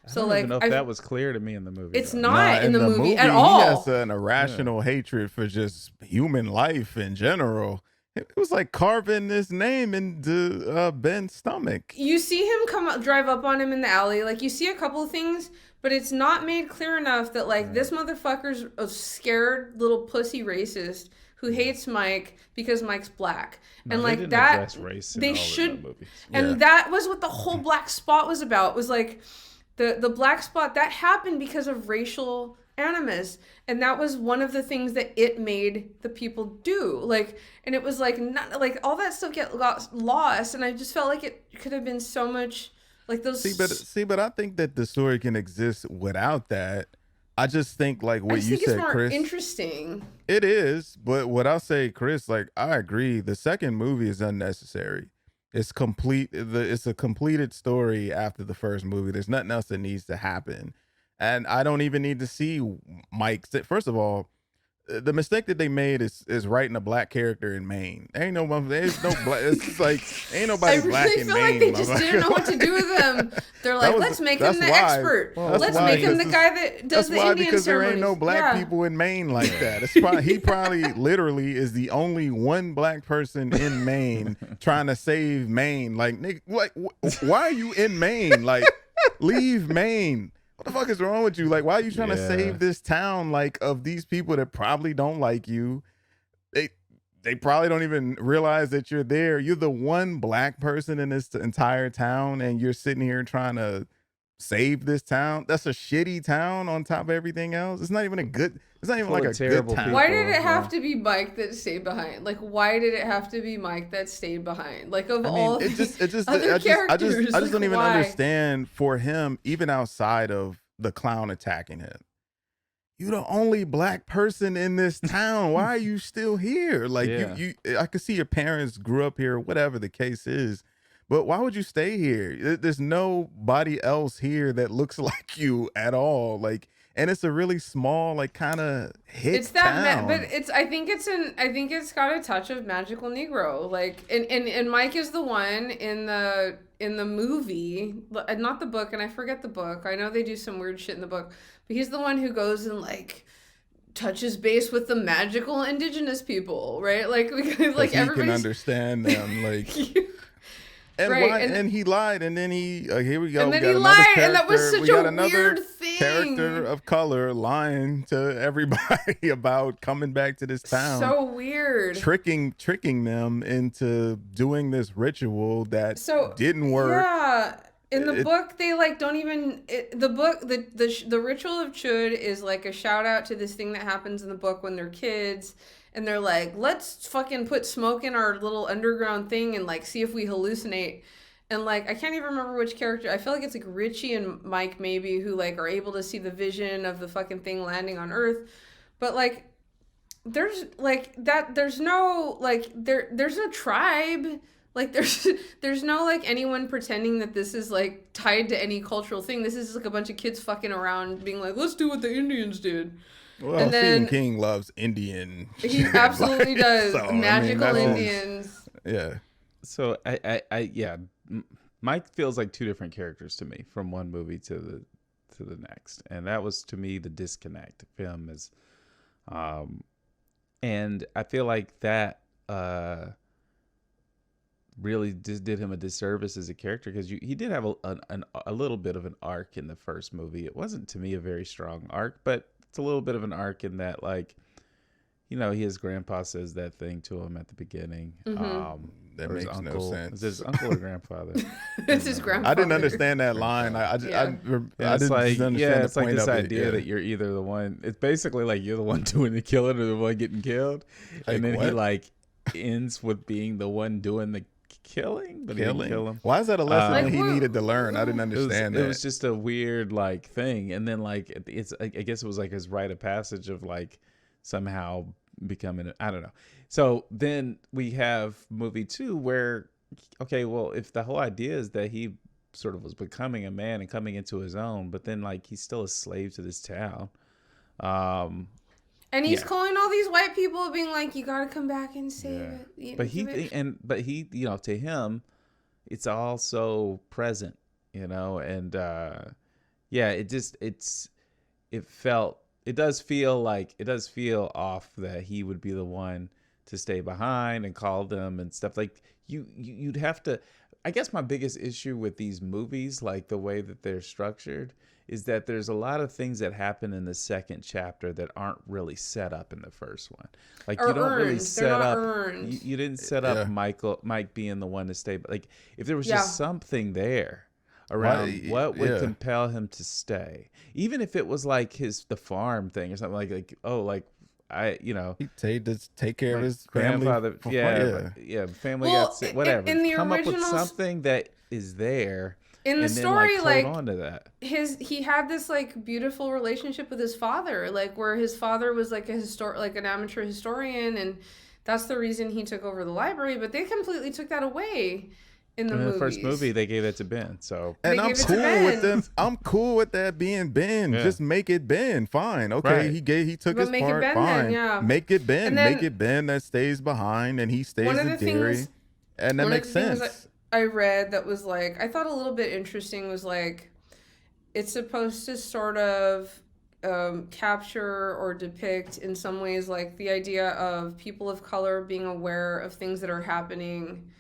So, I don't even know if that was clear to me in the movie. It's not in the movie at all. He has an irrational hatred for just human life in general. It was like carving this name into Ben's stomach. You see him drive up on him in the alley. Like, you see a couple of things, but it's not made clear enough that like this motherfucker's a scared little pussy racist who hates Mike because Mike's black. No, And they like didn't that address race in they all should of the movies. and that was what the whole black spot was about. Was like the black spot that happened because of racial animus, and that was one of the things that it made the people do. Like, and it was like not like all that stuff got lost, and I just felt like it could have been so much like those. But I think that the story can exist without that. I just think like what you said, Chris. Interesting. It is, but what I'll say, Chris, like I agree. The second movie is unnecessary. It's complete. It's a completed story after the first movie. There's nothing else that needs to happen, and I don't even need to see Mike. First of all, the mistake that they made is writing a black character in Maine. There's no black. It's just like ain't nobody black in Maine. I really feel like they just didn't know what to do with them. They're like, let's make him the expert. Let's make him the guy that does the Indian because there ain't no ceremonies. black people in Maine like that. It's probably, he probably literally is the only one black person in Maine trying to save Maine. Like, nigga, like, why are you in Maine? Like, leave Maine. What the fuck is wrong with you? Like, why are you trying to save this town, like, of these people that probably don't like you? They probably don't even realize that you're there. You're the one black person in this entire town, and you're sitting here trying to save this town. That's a shitty town on top of everything else. It's not even a good. It's not even like a good town. Why did it have to be Mike that stayed behind? Like, why did it have to be Mike that stayed behind? Like, of all the other characters, I just don't even understand for him, even outside of the clown attacking him. You're the only black person in this town. Why are you still here? Like I could see your parents grew up here, whatever the case is. But why would you stay here? There's nobody else here that looks like you at all. Like, and it's a really small, like, kind of hit it's that town. but it's I think it's got a touch of magical Negro. Like, and Mike is the one in the movie, not the book, and I forget the book. I know they do some weird shit in the book, but he's the one who goes and like touches base with the magical indigenous people, right? Like, like he can understand them, like. And right, and he lied, and then here we go. And then he lied, and that was such a weird thing. Character of color lying to everybody about coming back to this town. So weird. Tricking them into doing this ritual that didn't work. Yeah. In the book, they like don't even the ritual of Chud is like a shout out to this thing that happens in the book when they're kids. And they're like, let's fucking put smoke in our little underground thing and like see if we hallucinate. And like, I can't even remember which character. I feel like it's like Richie and Mike maybe who like are able to see the vision of the fucking thing landing on Earth. But like, there's like that. There's no like there's no tribe. Like there's no like anyone pretending that this is like tied to any cultural thing. This is like a bunch of kids fucking around being like, let's do what the Indians did. Well, and Stephen King loves Indian. He absolutely does. So, magical Indians. Yeah. So I Mike feels like two different characters to me from one movie to the next, and that was to me the disconnect. Film is, and I feel like that really just did him a disservice as a character because he did have a little bit of an arc in the first movie. It wasn't to me a very strong arc, but it's a little bit of an arc in that, like, you know, his grandpa says that thing to him at the beginning. Mm-hmm. That makes no sense. Is it his uncle or grandfather? It's his grandfather. I didn't understand that line. I didn't understand it's the like point this of it. idea that you're either the one. It's basically like you're the one doing the killing or the one getting killed, and then he like ends with being the one doing the killing, but he didn't kill him. Why is that a lesson that he needed to learn? I didn't understand that. It was just a weird like thing, and then like I guess it was like his rite of passage of like somehow becoming. I don't know. So then we have movie 2 where, okay, well, if the whole idea is that he sort of was becoming a man and coming into his own, but then like he's still a slave to this town. And he's calling all these white people, being like, "You gotta come back and save it." But he, you know, to him, it's all so present, you know, and it does feel off that he would be the one to stay behind and call them and stuff. Like you'd have to. I guess my biggest issue with these movies, like the way that they're structured, is that there's a lot of things that happen in the second chapter that aren't really set up in the first one. Like Or you don't really earned. They're set not up. earned. You didn't set up Yeah. Mike being the one to stay. But like if there was Yeah. just something there around what would Yeah. compel him to stay, even if it was like the farm thing or something like oh like He take care of my his family. grandfather, family Well, got sick, whatever. in the Come up with originals- something that is there, In the and then story, hold like, on to that. he had this like beautiful relationship with his father, like where his father was like an amateur historian, and that's the reason he took over the library. But they completely took that away in the In the movies. first movie, they gave that to Ben. So And They I'm gave it to cool with Ben. them. I'm cool with that being Ben. Yeah. Just make it Ben. Fine. Okay. Right. He took But his make it part. Ben then, Fine. yeah. Make it Ben. And then- Make it Ben that stays behind and he stays One of in the Derry. things- And that one of makes the things sense. I read that was like, I thought a little bit interesting was like, it's supposed to sort of capture or depict in some ways like the idea of people of color being aware of things that are happening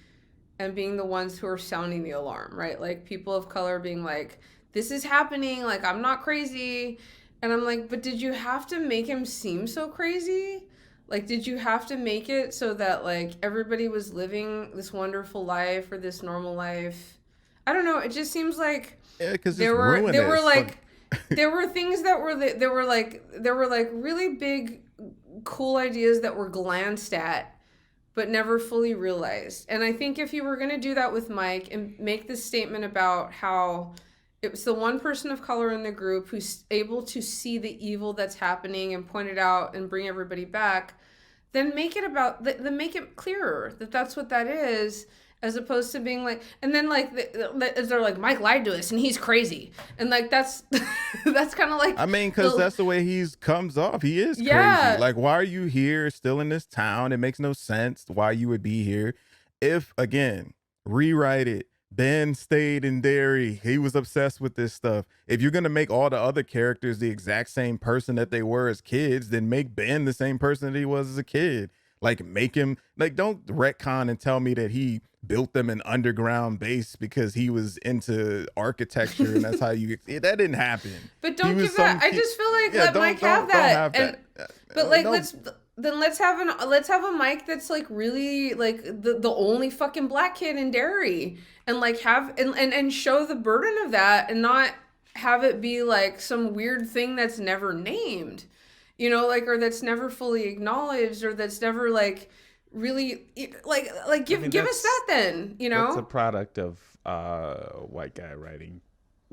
and being the ones who are sounding the alarm, right? Like people of color being like, this is happening, like I'm not crazy. And I'm like, but did you have to make him seem so crazy? Like, did you have to make it so that like everybody was living this wonderful life or this normal life? I don't know. It just seems like Yeah, because there it's were ruinous. there were like there were things that were there were like really big cool ideas that were glanced at but never fully realized. And I think if you were going to do that with Mike and make this statement about how it was the one person of color in the group who's able to see the evil that's happening and point it out and bring everybody back, then make it about then make it clearer that that's what that is, as opposed to being like, and then like they're like, Mike lied to us and he's crazy, and like that's that's kind of like, I mean, because that's the way he's comes off. He is Yeah. crazy. Like, why are you here still in this town? It makes no sense why you would be here. If, again, rewrite it. Ben stayed in Derry. He was obsessed with this stuff. If you're going to make all the other characters the exact same person that they were as kids, then make Ben the same person that he was as a kid. Like, make him, like, don't retcon and tell me that he built them an underground base because he was into architecture and that's how you, that didn't happen. but don't He was give that. some I kid- just feel like Yeah, let don't- Mike don't- have don't that. have And that. but like Don't- let's have a Mike that's like really like the only fucking black kid in Derry, and like have and show the burden of that, and not have it be like some weird thing that's never named, like, or that's never fully acknowledged, or that's never like really like give us that's- that then, That's a product of white guy writing.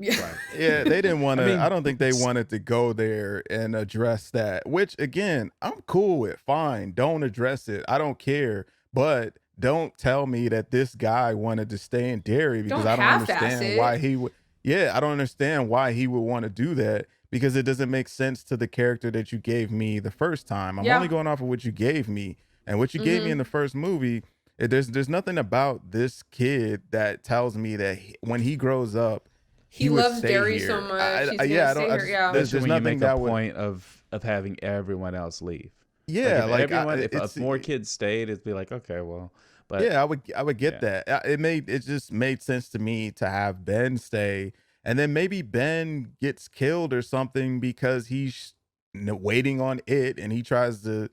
Yeah. Black. Yeah, they didn't want to. I mean, I don't think they wanted to go there and address that. Which again, I'm cool with. Fine, don't address it. I don't care. But don't tell me that this guy wanted to stay in Derry because Don't I don't half-ass understand it. why he would. Yeah, I don't understand why he would want to do that because it doesn't make sense to the character that you gave me the first time. I'm Yeah. only going off of what you gave me, and what you gave me in the first movie. There's nothing about this kid that tells me that when he grows up. He would loves stay Derry here. so much. I He's gonna yeah, I stay don't. here. Yeah. There's Especially when you nothing make a that would. point of having everyone else leave. Yeah, Like, like, if more kids stayed, it'd be like, okay, well, but yeah, I would get yeah. that. It just made sense to me to have Ben stay, and then maybe Ben gets killed or something because he's waiting on it, and he tries to.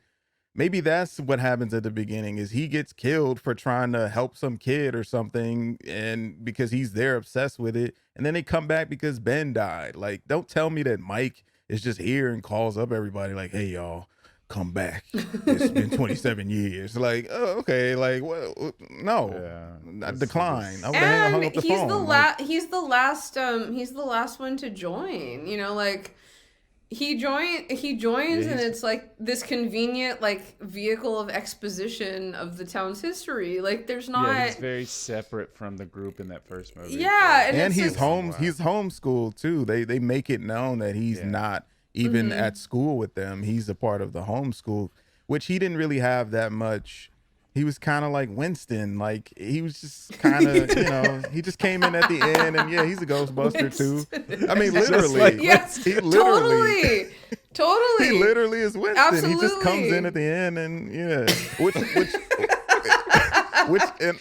Maybe that's what happens at the beginning is he gets killed for trying to help some kid or something, and because he's there obsessed with it, and then they come back because Ben died. Like, don't tell me that Mike is just here and calls up everybody like, "Hey, y'all, come back. It's been 27 years." Like, oh, okay, like, well, no, Yeah, I it's- decline. I would have And hung up the he's phone. the Like, he's the last one to join, like he joins and it's like this convenient like vehicle of exposition of the town's history. Like there's not yeah, he's very separate from the group in that first movie. Yeah, and it's he's just- he's homeschooled too. They make it known that he's Yeah. not even Mm-hmm. at school with them. He's a part of the homeschool, which he didn't really have that much. He was kind of like Winston, like he was just kind of, he just came in at the end, and yeah, he's a Ghostbuster too. I mean, Just literally, like Yes, he literally, totally. Totally. He literally is Winston. He just comes in Absolutely. at the end, and yeah, which in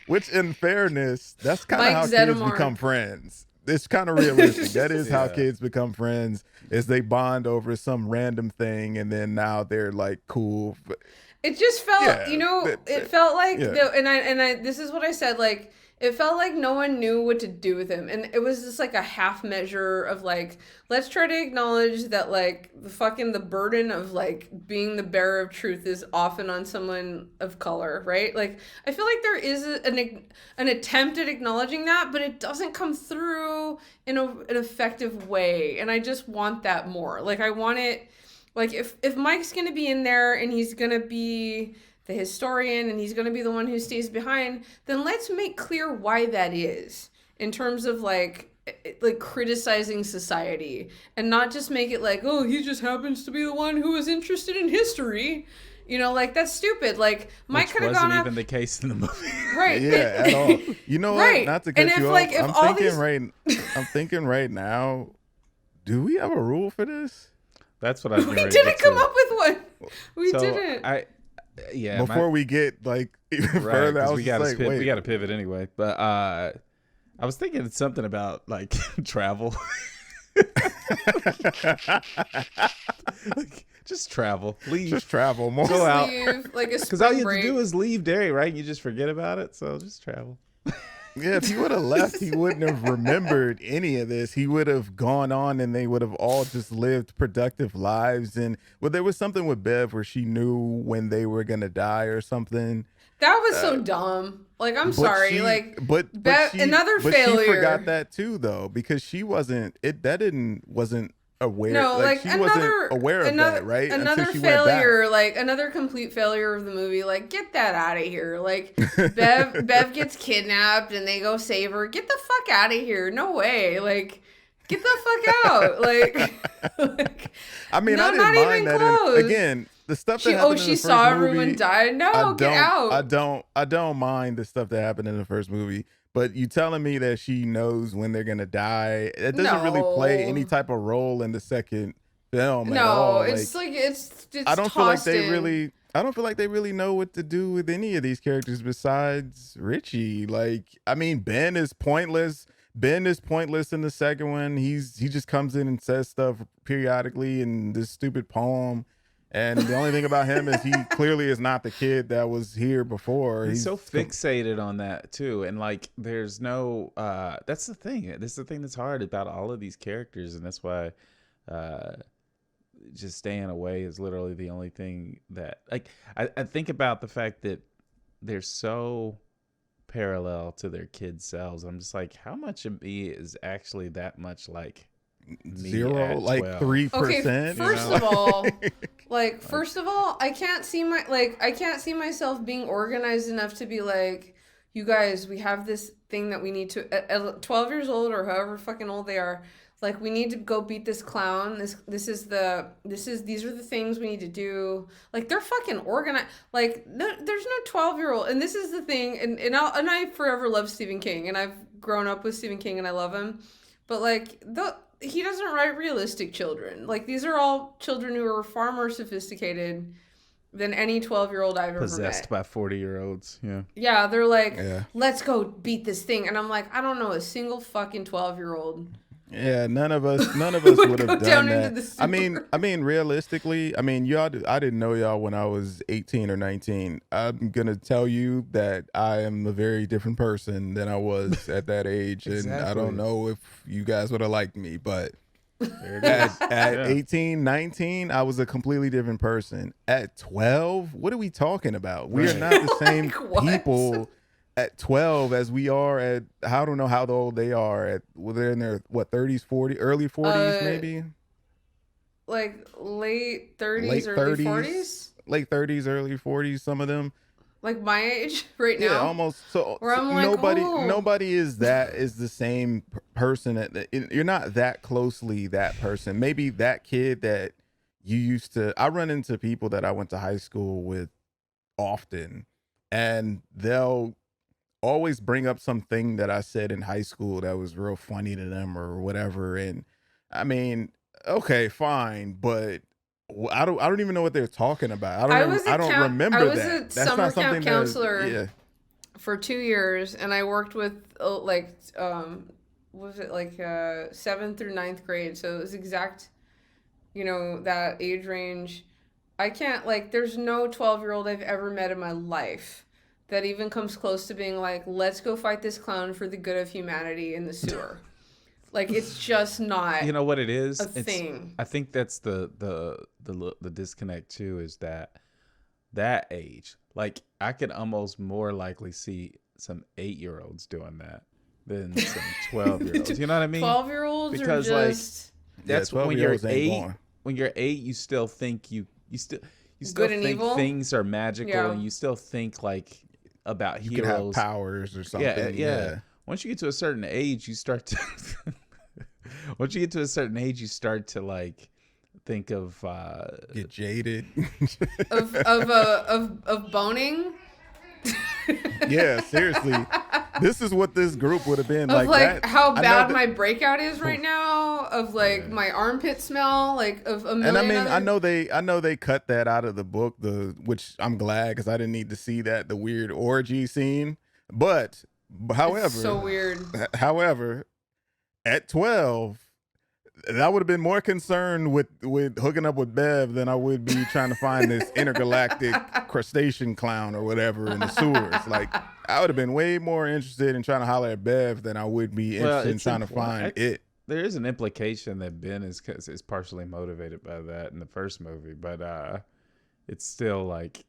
which in fairness, that's kind of Mike how kids become Zedemark. friends. It's kind of realistic. That is how Yeah. kids become friends, is they bond over some random thing, and then now they're like cool. But It just felt, yeah, it felt like yeah. this is what I said, like it felt like no one knew what to do with him, and it was just like a half measure of like, let's try to acknowledge that like the burden of like being the bearer of truth is often on someone of color, right? Like I feel like there is an attempt at acknowledging that, but it doesn't come through in an effective way, and I just want that more. Like I want it. Like if Mike's gonna be in there and he's gonna be the historian and he's gonna be the one who stays behind, then let's make clear why that is in terms of like criticizing society, and not just make it like, oh, he just happens to be the one who was interested in history. Like that's stupid. Like Mike Which could have gone wasn't up even the case in the movie. right. Yeah, at all. You know what? Right. Not to And cut if you like off. if I'm all thinking these right. I'm thinking right now. Do we have a rule for this? That's what I was we getting ready to didn't get come to. up with one. We So didn't. yeah, Before we get like even right, further, I because was we just got like, we wait. got to pivot anyway. But I was thinking something about like travel. Like, just travel, leave, Just travel more. Go out. Leave, like a because all you spring have to do break. is leave Derry, right? And you just forget about it. So just travel. Yeah, if he would have left, he wouldn't have remembered any of this. He would have gone on, and they would have all just lived productive lives. And well, there was something with Bev where she knew when they were gonna die or something. That was so dumb. Like, I'm But sorry. she, Like, but another but failure. she forgot that too, though, because she wasn't aware. No, like she wasn't aware of that, right? Another Until she went back. failure, like another complete failure of the movie. Like, get that out of here. Like, Bev gets kidnapped and they go save her. Get the fuck out of here. No way. Like, get the fuck out. Like I mean, no, I didn't not even mind that. close. Again, the stuff that happened in she the saw first everyone movie, die. No, get out. I don't mind the stuff that happened in the first movie. But you telling me that she knows when they're gonna die? It doesn't really play any No. type of role in the second film at No, all. it's like it's I don't feel like tossed they in. really. I don't feel like they really know what to do with any of these characters besides Richie. Like, I mean, Ben is pointless. Ben is pointless in the second one. He just comes in and says stuff periodically in this stupid poem. And the only thing about him is he clearly is not the kid that was here before. He's so fixated on that too, and like there's no that's the thing. This is the thing that's hard about all of these characters, and that's why just staying away is literally the only thing that like I think about the fact that they're so parallel to their kid selves. I'm just like, how much of me is actually that much like me zero, at like 12? 3%. Okay, first of all, I can't see myself being organized enough to be like, you guys, we have this thing that we need to at 12 years old or however fucking old they are. Like, we need to go beat this clown. These are the things we need to do. Like, they're fucking organized. Like, there's no 12-year-old. And this is the thing. And I forever love Stephen King. And I've grown up with Stephen King and I love him. But like, he doesn't write realistic children. Like, these are all children who are far more sophisticated than any 12-year-old I've ever Possessed met. by 40-year-olds. Yeah. Yeah, they're like, Yeah. let's go beat this thing. And I'm like, I don't know a single fucking 12-year-old. Yeah, none of us would have go done down into that. the I mean, sewer. realistically, I mean, I didn't know y'all when I was 18 or 19. I'm gonna tell you that I am a very different person than I was at that age, and I Exactly. don't know if you guys would have liked me, but There it is. at Yeah. 18, 19, I was a completely different person. At 12, what are we talking about? We are Right. not the same Like what? people at 12 as we are at, I don't know how old they are at, well, they're in their, what, 30s, 40, early 40s, maybe? Like late 30s, Late early 30s. 40s? Late 30s, early 40s, some of them. Like my age right now? Yeah, almost. So, Where I'm like, nobody is the same person. You're not that closely that person. Maybe that kid that you used to. I run into people that I went to high school with often, and they'll always bring up something that I said in high school that was real funny to them or whatever. And I mean, Okay, fine, but I don't even know what they're talking about. I don't I remember was that. a That's summer not camp something that counselor yeah. for 2 years, and I worked with was it like 7th through ninth grade, so it was exact, that age range. I can't, like, there's no 12-year-old I've ever met in my life that even comes close to being like, let's go fight this clown for the good of humanity in the sewer. Like, it's just not You know what it a is? It's thing. I think that's the disconnect too, is that age. Like, I could almost more likely see some 8-year-olds doing that than some 12-year-olds. You know what I mean? 12-year-olds are Because like just Yeah, that's 12 when year you're olds ain't 8. going. When you're 8, you still think you still good and think evil. things are magical, Yeah. and you still think like about You could have heroes. powers or Yeah, something. yeah. Yeah. Once you get to a certain age, you start to once you get to a certain age, you start to like think of Get jaded. Of boning. Yeah, seriously. This is what this group would have been Of like like that. how I know bad that my breakout is right now, of like yeah. my armpit smell, like of a and I million mean, other. I know they cut that out of the book, which I'm glad because I didn't need to see that, the weird orgy scene. But It's so however, weird. however, at 12, I would have been more concerned with hooking up with Bev than I would be trying to find this intergalactic crustacean clown or whatever in the sewers. Like, I would have been way more interested in trying to holler at Bev than I would be Well, interested in it's trying to important. find it. There is an implication that Ben is partially motivated by that in the first movie, but it's still like,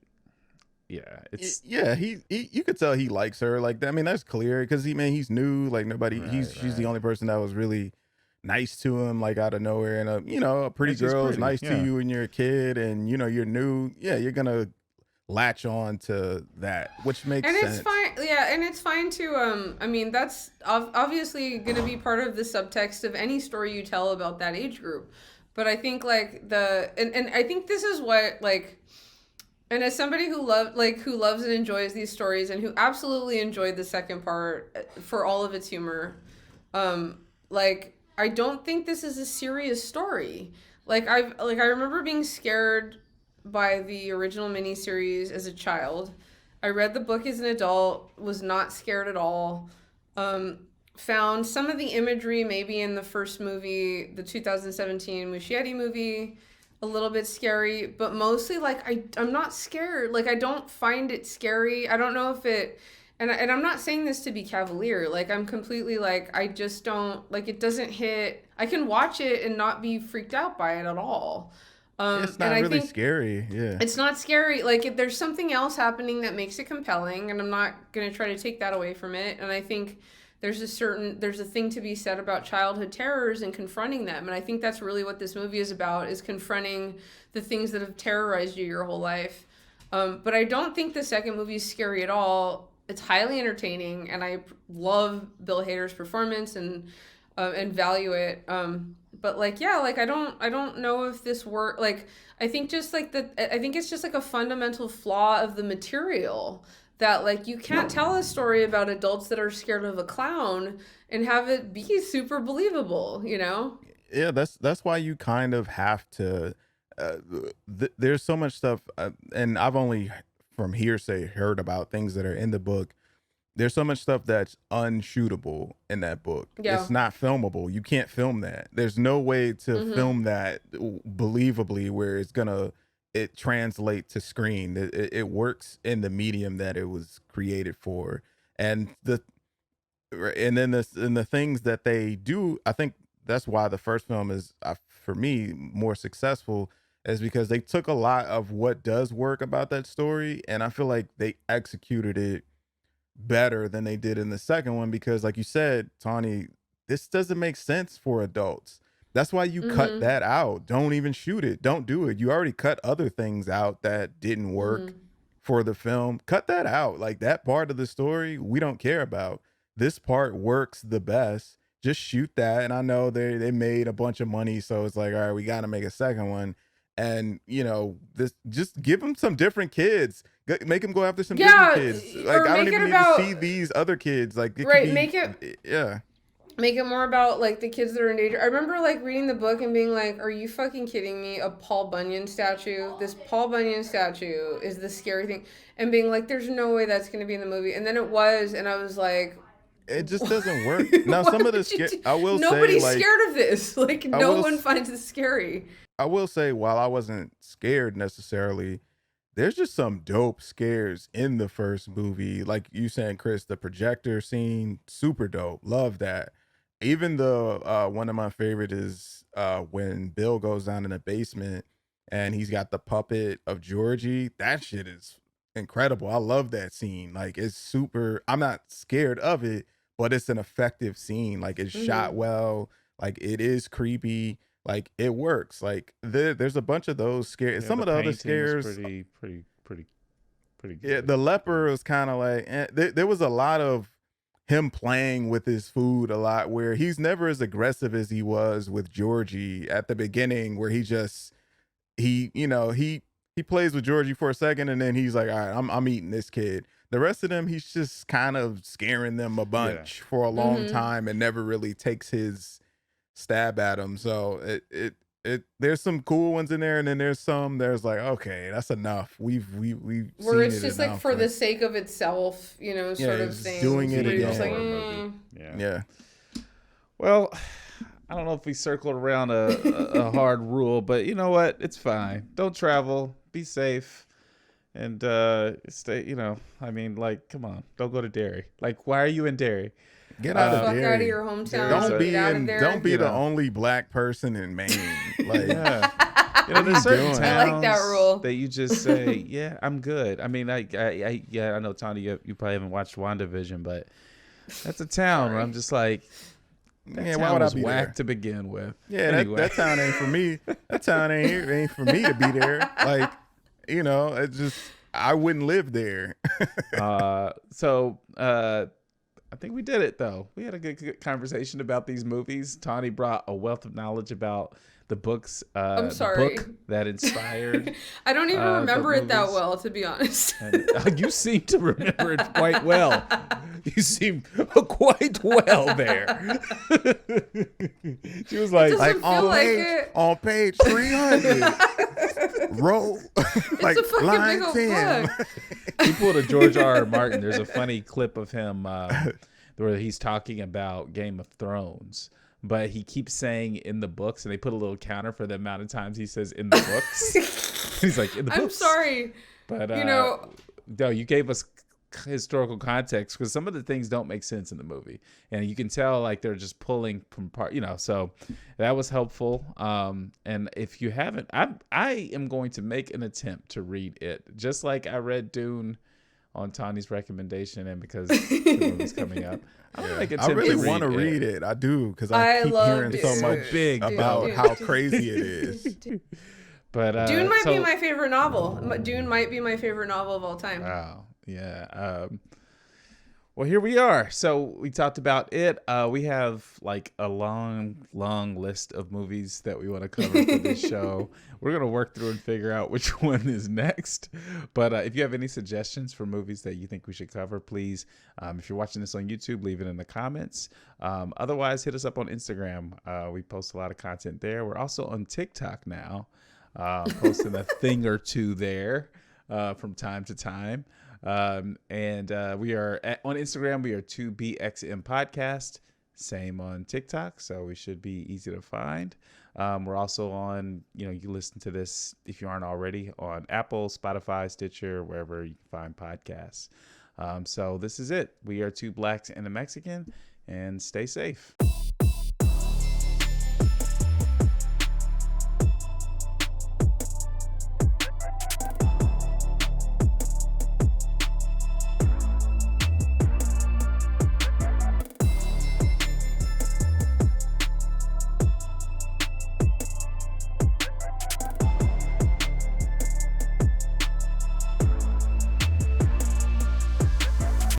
yeah, it's Yeah, you could tell he likes her. Like, I mean, that's clear because he's new. Like, nobody, right, she's the right. only person that was really nice to him, like out of nowhere. And a pretty And she's girl is pretty, nice to yeah. you when you're a kid, and you're new. Yeah, you're gonna latch on to that, which makes And it's sense. fine, yeah, and it's fine to I mean, that's obviously going to be part of the subtext of any story you tell about that age group. But I think like and I think this is what, like, and as somebody who loves and enjoys these stories, and who absolutely enjoyed the second part for all of its humor, like, I don't think this is a serious story. I remember being scared by the original miniseries as a child. I read the book as an adult, was not scared at all. Um, Found some of the imagery maybe in the first movie, the 2017 Muschietti movie, a little bit scary, but mostly like I'm not scared. Like, I don't find it scary. I don't know if it, and I'm not saying this to be cavalier. Like, I'm completely like, I just don't like, it doesn't hit. I can watch it and not be freaked out by it at all. It's And not I really think scary. Yeah, it's not scary. Like, if there's something else happening that makes it compelling, and I'm not gonna try to take that away from it. And I think there's a thing to be said about childhood terrors and confronting them. And I think that's really what this movie is about, is confronting the things that have terrorized you your whole life. But I don't think the second movie is scary at all. It's highly entertaining, and I love Bill Hader's performance and value it. But like, yeah, like, I don't know if this work. Like, I think I think it's just like a fundamental flaw of the material, that like, you can't tell a story about adults that are scared of a clown and have it be super believable, you know? yeah. That's why you kind of have to. Uh, there's so much stuff, and I've only from hearsay heard about things that are in the book. There's so much stuff that's unshootable in that book. Yeah. It's not filmable. You can't film that. There's no way to Mm-hmm. film that believably where it translate to screen. It works in the medium that it was created for. And the things that they do, I think that's why the first film is, for me, more successful, is because they took a lot of what does work about that story, and I feel like they executed it better than they did in the second one, because like you said, Tawny, this doesn't make sense for adults. That's why you cut Mm-hmm. that out. Don't even shoot it. Don't do it. You already cut other things out that didn't work Mm-hmm. for the film. Cut that out. Like, that part of the story we don't care about. This part works the best. Just shoot that. And I know they made a bunch of money, so it's like, all right, we got to make a second one. And this, just give them some different kids. Make them go after some different Yeah, kids. Like, or I don't make it even need to about, see these other kids. Like, it could right, be, make it yeah. make it more about like the kids that are in danger. I remember like reading the book and being like, are you fucking kidding me? A Paul Bunyan statue? This Paul Bunyan statue is the scary thing. And being like, there's no way that's going to be in the movie. And then it was, and I was like, It just doesn't work. Now, some of the I will say, nobody's like, scared of this. Like, no one finds it scary. I will say, while I wasn't scared necessarily, there's just some dope scares in the first movie. Like you saying, Chris, the projector scene, super dope. Love that. Even the one of my favorite is when Bill goes down in the basement and he's got the puppet of Georgie. That shit is incredible. I love that scene. Like, it's super. I'm not scared of it, but it's an effective scene. Like, it's shot well. Like, it is creepy. Like, it works. Like, there's a bunch of those scares. Yeah, Some of the other painting scares, is pretty good. yeah, the leper was kind of like there was a lot of him playing with his food a lot, where he's never as aggressive as he was with Georgie at the beginning, where he plays with Georgie for a second and then he's like, all right, I'm eating this kid. The rest of them, he's just kind of scaring them a bunch for a long time and never really takes his stab at them. So it there's some cool ones in there, and then there's like, okay, that's enough. We've where it's just like for the sake of itself, sort of thing. Doing it where you're again. just like, Yeah. Well, I don't know if we circled around a hard rule, but you know what? It's fine. Don't travel. Be safe. And stay, I mean, like, come on. Don't go to Derry. Like, why are you in Derry? Get out of fuck Derry. out of your hometown. Don't be the only black person in Maine. Like, there's certain towns I like that rule that you just say, yeah, I'm good. I mean, I know, Tawny, you probably haven't watched WandaVision, but that's a town where I'm just like, why would I be whack there to begin with? Yeah, anyway. that town ain't for me. That town ain't for me to be there. Like, it's just, I wouldn't live there. So I think we did it, though. We had a good conversation about these movies. Tawny brought a wealth of knowledge about the books. I'm sorry. The book that inspired. I don't even remember it that well, to be honest. And, you seem to remember it quite well. You seem quite well there. She was like on page 300, row, like it's a fucking line big old 10. book. He pulled a George R.R. Martin. There's a funny clip of him where he's talking about Game of Thrones, but he keeps saying in the books, and they put a little counter for the amount of times he says in the books. He's like, in the books. I'm sorry. But, no, you gave us historical context, because some of the things don't make sense in the movie, and you can tell like they're just pulling from part, so that was helpful. And if you haven't, I am going to make an attempt to read it, just like I read Dune on Tawny's recommendation, and because the movie's coming up, I'm gonna make an attempt. I really want to read it. I do, because I keep hearing Dune. so much big about how crazy it is. But Dune might be my favorite novel. Dune might be my favorite novel of all time. Wow. Yeah. Well, here we are. So we talked about it. We have like a long list of movies that we want to cover for this show. We're going to work through and figure out which one is next. But if you have any suggestions for movies that you think we should cover, please, if you're watching this on YouTube, leave it in the comments. Otherwise, hit us up on Instagram. We post a lot of content there. We're also on TikTok now, posting a thing or two there from time to time. And we are on Instagram. We are 2BXM Podcast. Same on TikTok, so we should be easy to find. We're also on, you listen to this if you aren't already on Apple, Spotify, Stitcher, wherever you can find podcasts. So this is it. We are two blacks and a Mexican, and stay safe.